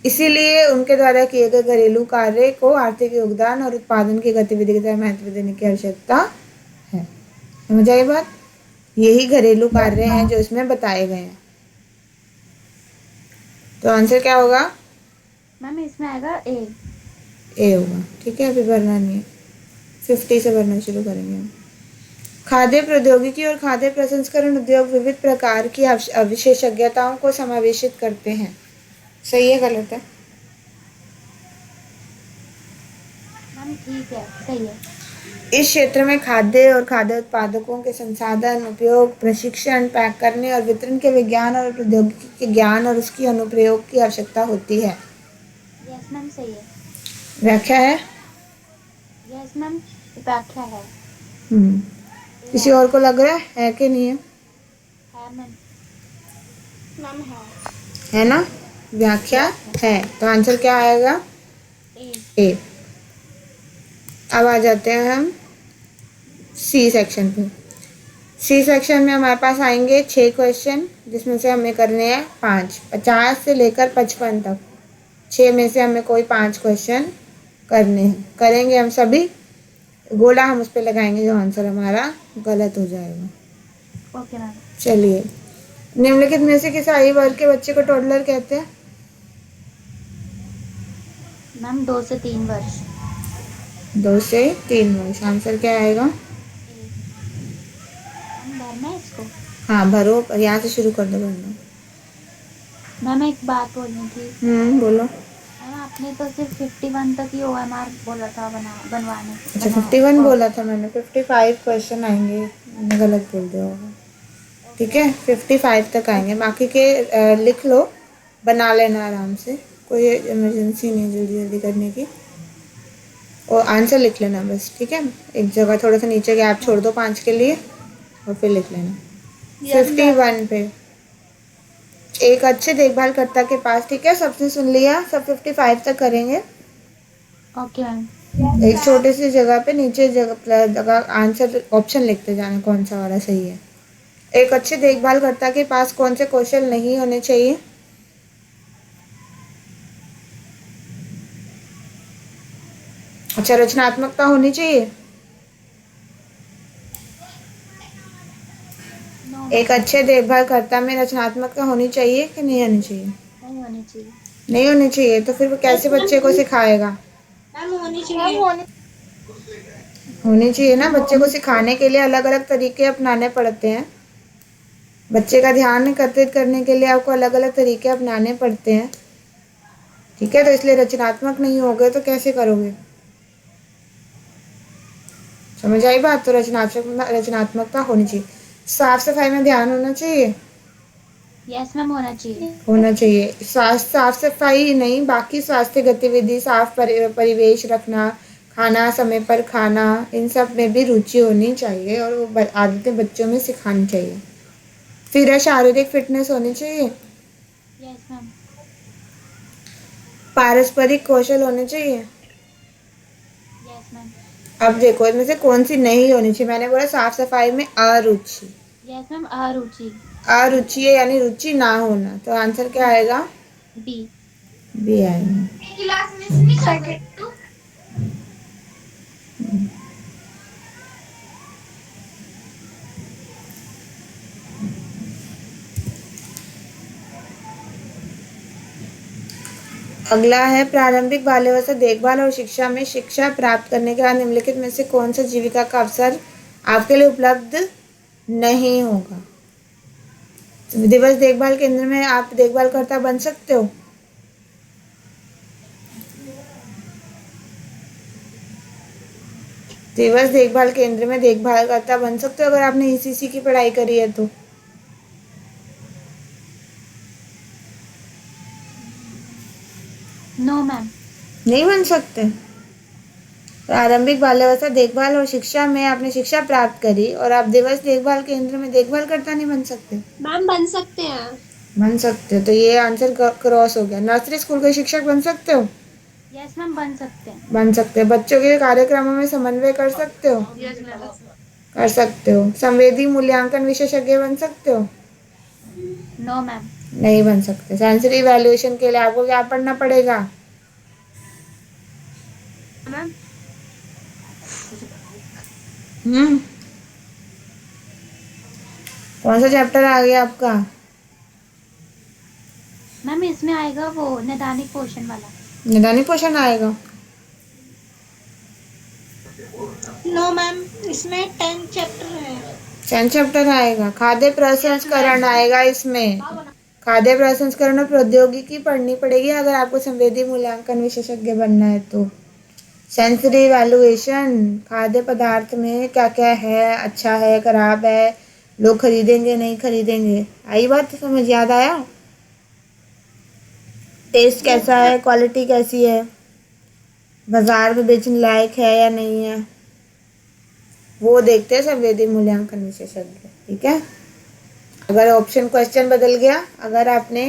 इसीलिए उनके द्वारा किए गए घरेलू कार्य को आर्थिक योगदान और उत्पादन की गतिविधि की तरह महत्व देने की आवश्यकता है। समझ आई बात? यही घरेलू कार्य हैं जो इसमें बताए गए हैं। तो आंसर क्या होगा? मैम इसमें आएगा ए। ए होगा। ठीक है, अभी भरना नहीं है, 50 से भरना शुरू करेंगे हम। खाद्य प्रौद्योगिकी और खाद्य प्रसंस्करण उद्योग विविध प्रकार की विशेषज्ञताओं को समावेशित करते हैं। सही है गलत है? मैम ठीक है, सही है। इस क्षेत्र में खाद्य और खाद्य उत्पादकों के संसाधन, उपयोग, प्रशिक्षण, पैक करने और वितरण के विज्ञान और प्रौद्योगिकी के ज्ञान और उसकी अनुप्रयोग की आवश्यकता होती है। यस मैम सही है। व्याख्या है? यस मैम व्याख्या है। किसी और को लग रहा है कि नहीं है? मैम। मैम है ना? व्याख्या है, तो आंसर क्या आएगा? ए। अब आ जाते हैं हम सी सेक्शन पे। सी सेक्शन में हमारे पास आएंगे 6 क्वेश्चन, जिसमें से हमें करने हैं 5, 50 से लेकर 55 तक। 6 में से हमें कोई 5 क्वेश्चन करने हैं, करेंगे हम सभी। गोला हम उस पर लगाएंगे जो आंसर हमारा गलत हो जाएगा। Okay ma'am. चलिए, निम्नलिखित में से किस आयु वर्ग के बच्चे को टॉडलर कहते हैं? मैम 2 से 3 वर्ष। 2 से 3 वर्ष। आंसर क्या आएगा? मैम भरना है इसको? हाँ भरो, यहाँ से शुरू कर दो भरना। मैम एक बात बोलनी थी। बोलो। मैम आपने तो सिर्फ 51 तक ही OMR बोला था बनवाने। अच्छा 51 बोला था मैंने, 55 क्वेश्चन आएंगे, मैंने गलत बोल दिया होगा। ठीक है, 55 तक आएंगे, बाकी के लिख लो, बना लेना आराम से, कोई इमरजेंसी नहीं जल्दी जल्दी करने की, और आंसर लिख लेना बस। ठीक है, एक जगह थोड़ा सा नीचे गैप छोड़ दो 5 के लिए और फिर लिख लेना। 51 पे एक अच्छे देखभालकर्ता के पास। ठीक है, सबने सुन लिया, सब 55 तक करेंगे। Okay ma'am. एक छोटे सी जगह पे नीचे जगह आंसर ऑप्शन लिखते जाना कौन सा वाला सही है। एक अच्छे देखभालकर्ता के पास कौन से कौशल नहीं होने चाहिए? अच्छा, रचनात्मकता होनी चाहिए। एक अच्छे देखभालकर्ता में रचनात्मकता होनी चाहिए कि नहीं होनी चाहिए? नहीं होनी चाहिए। नहीं होनी चाहिए, तो फिर वो कैसे बच्चे को सिखाएगा? मैम होनी चाहिए। होनी चाहिए ना। बच्चे को सिखाने के लिए अलग अलग तरीके अपनाने पड़ते हैं। बच्चे का ध्यान एकत्रित करने के लिए आपको अलग अलग तरीके अपनाने पड़ते हैं। ठीक है, तो इसलिए रचनात्मक नहीं होगे तो कैसे करोगे? समझ आई बात? तो रचनात्मकता होनी चाहिए। साफ सफाई में ध्यान होना चाहिए। यस मैम होना चाहिए। होना चाहिए। साफ सफाई ही नहीं, बाकी स्वास्थ्य गतिविधि, साफ परिवेश रखना, खाना समय पर खाना, इन सब में भी रुचि होनी चाहिए और वो आदतें बच्चों में सिखानी चाहिए। फिर शारीरिक फिटनेस होनी चाहिए। Yes ma'am. पारस्परिक कौशल होने चाहिए। Yes ma'am. अब देखो इनमें से कौन सी नहीं होनी चाहिए। मैंने बोला साफ सफाई में अरुचि। Yes ma'am अरुचि। अरुचि है यानी रुचि ना होना, तो आंसर क्या आएगा? बी। बी आएगा। अगला है प्रारंभिक बाल्यावस्था देखभाल और शिक्षा में शिक्षा प्राप्त करने के बाद निम्नलिखित में से कौन सा जीविका का अवसर आपके लिए उपलब्ध नहीं होगा? दिवस देखभाल केंद्र में आप देखभालकर्ता बन सकते हो। दिवस देखभाल केंद्र में देखभालकर्ता बन सकते हो अगर आपने ईसीसी की पढ़ाई करी है तो। No ma'am. नहीं बन सकते। प्रारंभिक बाल्यावस्था देखभाल और शिक्षा में आपने शिक्षा प्राप्त करी और आप दिवस देखभाल केंद्र में देखभालकर्ता नहीं बन सकते। मैम बन सकते हैं। बन सकते हो, तो ये आंसर क्रॉस हो गया। नर्सरी स्कूल के शिक्षक बन सकते हो। यस मैम, बन सकते हैं। बन सकते हो। बच्चों के कार्यक्रमों में समन्वय कर सकते हो। Yes ma'am. कर सकते हो। संवेदी मूल्यांकन विशेषज्ञ बन सकते हो। No ma'am. नहीं बन सकते। सेंसरी इवैल्यूएशन के लिए आपको क्या पढ़ना पड़ेगा? मैम कौन सा चैप्टर आ गया आपका? मैम इसमें आएगा वो नैदानिक पोषण वाला। निदानिक पोषण आएगा। नो मैम, इसमें 10 चैप्टर है। 10 चैप्टर आएगा। खाद्य प्रसंस्करण आएगा इसमें। खाद्य प्रसंस्करण और प्रौद्योगिकी पढ़नी पड़ेगी अगर आपको संवेदी मूल्यांकन विशेषज्ञ बनना है तो। सेंसरी इवैल्यूएशन, खाद्य पदार्थ में क्या क्या है, अच्छा है, खराब है, लोग खरीदेंगे नहीं खरीदेंगे। आई बात समझ? याद आया? टेस्ट कैसा है, क्वालिटी कैसी है, बाजार में बेचने लायक है या नहीं है, वो देखते हैं संवेदी मूल्यांकन विशेषज्ञ। ठीक है। अगर ऑप्शन क्वेश्चन बदल गया, अगर आपने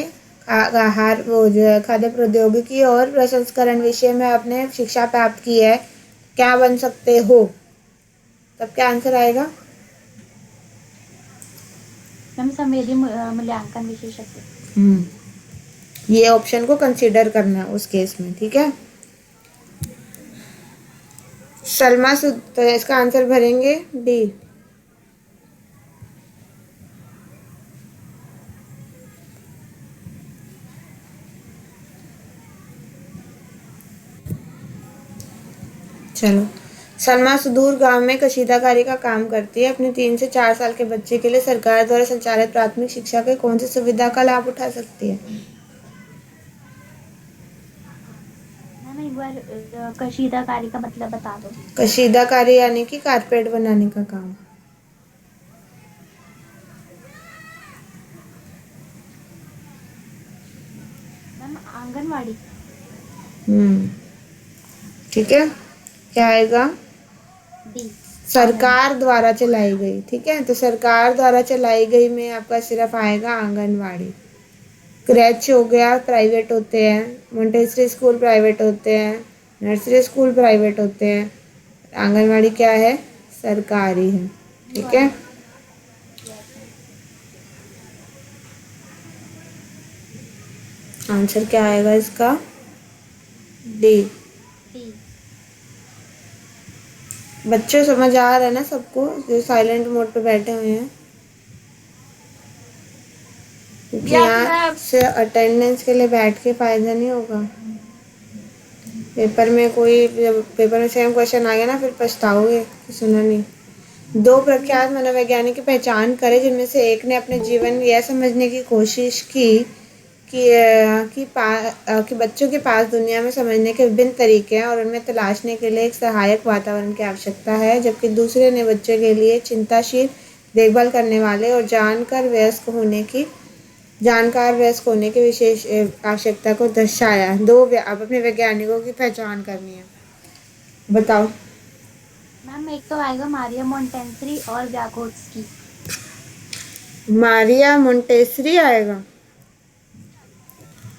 आहार वो जो है खाद्य प्रौद्योगिकी और प्रसंस्करण विषय में आपने शिक्षा प्राप्त की है, क्या बन सकते हो, तब क्या आंसर आएगा? मैम संवेदी मूल्यांकन विशेषज्ञ। ये ऑप्शन को कंसीडर करना है उस केस में। ठीक है। सलमा तो इसका आंसर भरेंगे डी। चलो, सलमा सुदूर गांव में कशीदाकारी का काम करती है। अपने 3 से 4 साल के बच्चे के लिए सरकार द्वारा संचालित प्राथमिक शिक्षा के कौन सी सुविधा का लाभ उठा सकती है? मैम एक बार कशीदाकारी का मतलब बता दो। कशीदाकारी यानी कि कारपेट बनाने का काम। मैम आंगनवाड़ी। ठीक है। क्या आएगा? डी। सरकार द्वारा चलाई गई। ठीक है, तो सरकार द्वारा चलाई गई में आपका सिर्फ आएगा आंगनवाड़ी। क्रैच हो गया, प्राइवेट होते हैं। मोंटेसरी स्कूल प्राइवेट होते हैं। नर्सरी स्कूल प्राइवेट होते हैं। आंगनवाड़ी क्या है? सरकारी है। ठीक है। आंसर क्या आएगा इसका? डी। डी। बच्चों समझ आ रहा है ना सबको जो साइलेंट मोड पे बैठे हुए हैं? क्योंकि यहाँ से अटेंडेंस के लिए बैठ के फायदा नहीं होगा। पेपर में पेपर में सेम क्वेश्चन आ गया ना, फिर पछताओगे कि सुना नहीं। 2 प्रख्यात मनोवैज्ञानिक की पहचान करें जिनमें से एक ने अपने जीवन में यह समझने की कोशिश की कि बच्चों के पास दुनिया में समझने के विभिन्न तरीके हैं और उनमें तलाशने के लिए एक सहायक वातावरण की आवश्यकता है, जबकि दूसरे ने बच्चे के लिए चिंताशील, देखभाल करने वाले और जानकार वयस्क होने की विशेष आवश्यकता को दर्शाया। अब अपने वैज्ञानिकों की पहचान करनी है। बताओ। मैम एक तो आएगा मारिया मोंटेसरी और व्यागोत्स्की। मारिया मोंटेसरी आएगा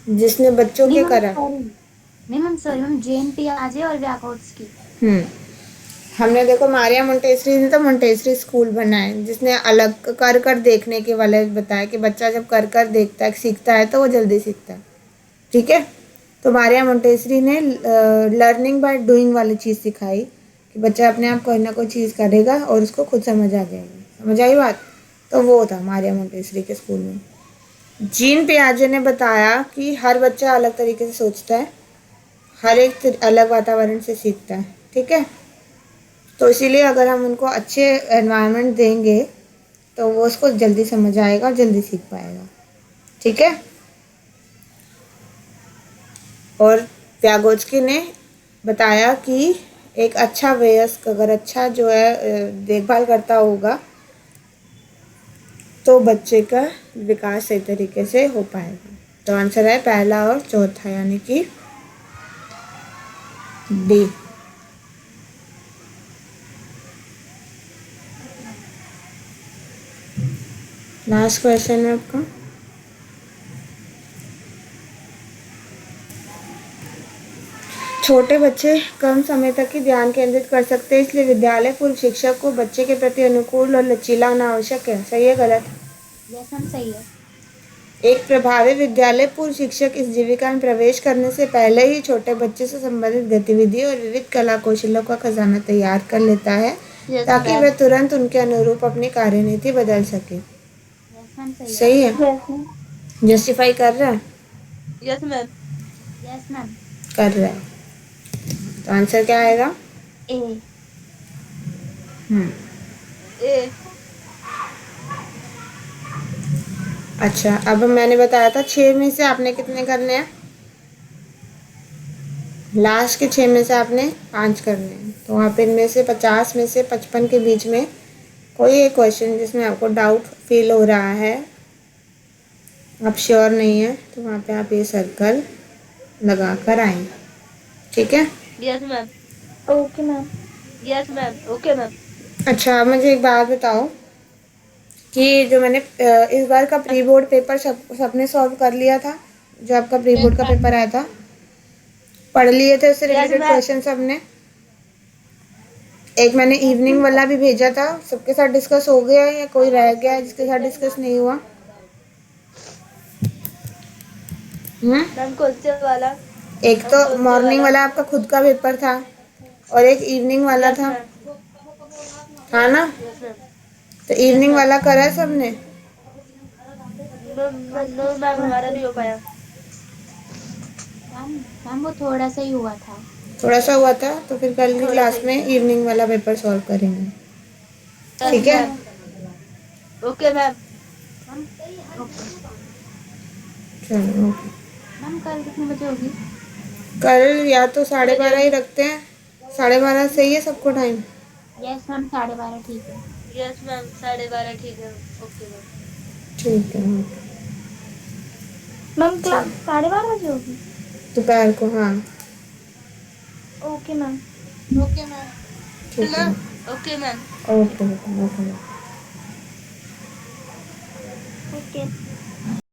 जिसने बच्चों के करा। नहीं मैम सॉरी मैम, जेन पियाजे और व्यागोत्स्की। हमने देखो मारिया मोंटेसरी ने तो मोंटेसरी स्कूल बनाए जिसने अलग कर देखने के वाले बताया कि बच्चा जब कर देखता है सीखता है तो वो जल्दी सीखता है। ठीक है। तो मारिया मोंटेसरी ने लर्निंग बाय डूइंग वाली चीज़ सिखाई कि बच्चा अपने आप कोई ना कोई चीज़ करेगा और उसको खुद समझ आ जाएगी। समझ आई बात? तो वो था मारिया मोंटेसरी के स्कूल में। जीन पियाजे ने बताया कि हर बच्चा अलग तरीके से सोचता है, हर एक अलग वातावरण से सीखता है। ठीक है। तो इसीलिए अगर हम उनको अच्छे एनवायरनमेंट देंगे तो वो उसको जल्दी समझ आएगा और जल्दी सीख पाएगा। ठीक है। और व्यागोत्स्की ने बताया कि एक अच्छा वयस्क अगर अच्छा जो है देखभाल करता होगा तो बच्चे का विकास सही तरीके से हो पाएगा। तो आंसर है पहला और चौथा, यानी कि डी। लास्ट क्वेश्चन है आपका। छोटे बच्चे कम समय तक ही ध्यान केंद्रित कर सकते हैं, इसलिए विद्यालय पूर्व शिक्षक को बच्चे के प्रति अनुकूल और लचीला होना आवश्यक है। सही है गलत? यस मैम, सही है। एक प्रभावी विद्यालय पूर्व शिक्षक इस जीविका में प्रवेश करने से पहले ही छोटे बच्चे से संबंधित गतिविधि और विविध कला कौशलों का खजाना तैयार कर लेता है ताकि वह तुरंत उनके अनुरूप अपनी कार्यनीति बदल सके। यस मैम, सही है? जस्टिफाई कर रहा है? Yes ma'am. Yes ma'am. कर रहा है। तो आंसर क्या आएगा? ए। ए। अच्छा, अब मैंने बताया था 6 में से आपने कितने करने हैं? लास्ट के 6 में से आपने 5 करने हैं। तो आप इनमें से 50 में से 55 के बीच में कोई एक क्वेश्चन जिसमें आपको डाउट फील हो रहा है, आप श्योर नहीं है, तो वहाँ पे आप ये सर्कल लगा कर आएंगे। ठीक है? Yes ma'am. Okay ma'am. Yes ma'am. Okay ma'am. अच्छा, अब मुझे एक बात बताओ कि जो मैंने इस बार का प्री बोर्ड पेपर सबने सॉल्व कर लिया था? जो आपका प्री बोर्ड का पेपर आया था, पढ़ लिए थे उससे रिलेटेड क्वेश्चन सबने? एक मैंने इवनिंग वाला भी भेजा था, सबके साथ डिस्कस हो गया है या कोई रह गया है जिसके साथ डिस्कस नहीं हुआ? मैम कौन से वाला? एक तो मॉर्निंग वाला आपका खुद का पेपर था और एक इवनिंग वाला था ना? Yes ma'am. तो इवनिंग वाला करा है सबने? नो मैम, हमारा नहीं हो पाया। मैम वो थोड़ा सा ही हुआ था। थोड़ा सा हुआ था, तो फिर कल की क्लास में इवनिंग वाला पेपर सॉल्व करेंगे। ठीक है? Okay ma'am. चलो, मैम कल कितने बजे होगी? कल या तो 12:30 ही रखते हैं। 12:30 सही है सबको टाइम? यस मैम, 12:30 ठीक है। यस मैम, 12:30 ठीक है। Okay ma'am. ठीक है। मैम क्लास 12:30 बजे होगी? दोपहर को, हाँ। Okay ma'am. Okay ma'am. ठीक है। Okay ma'am. ओके। ओके।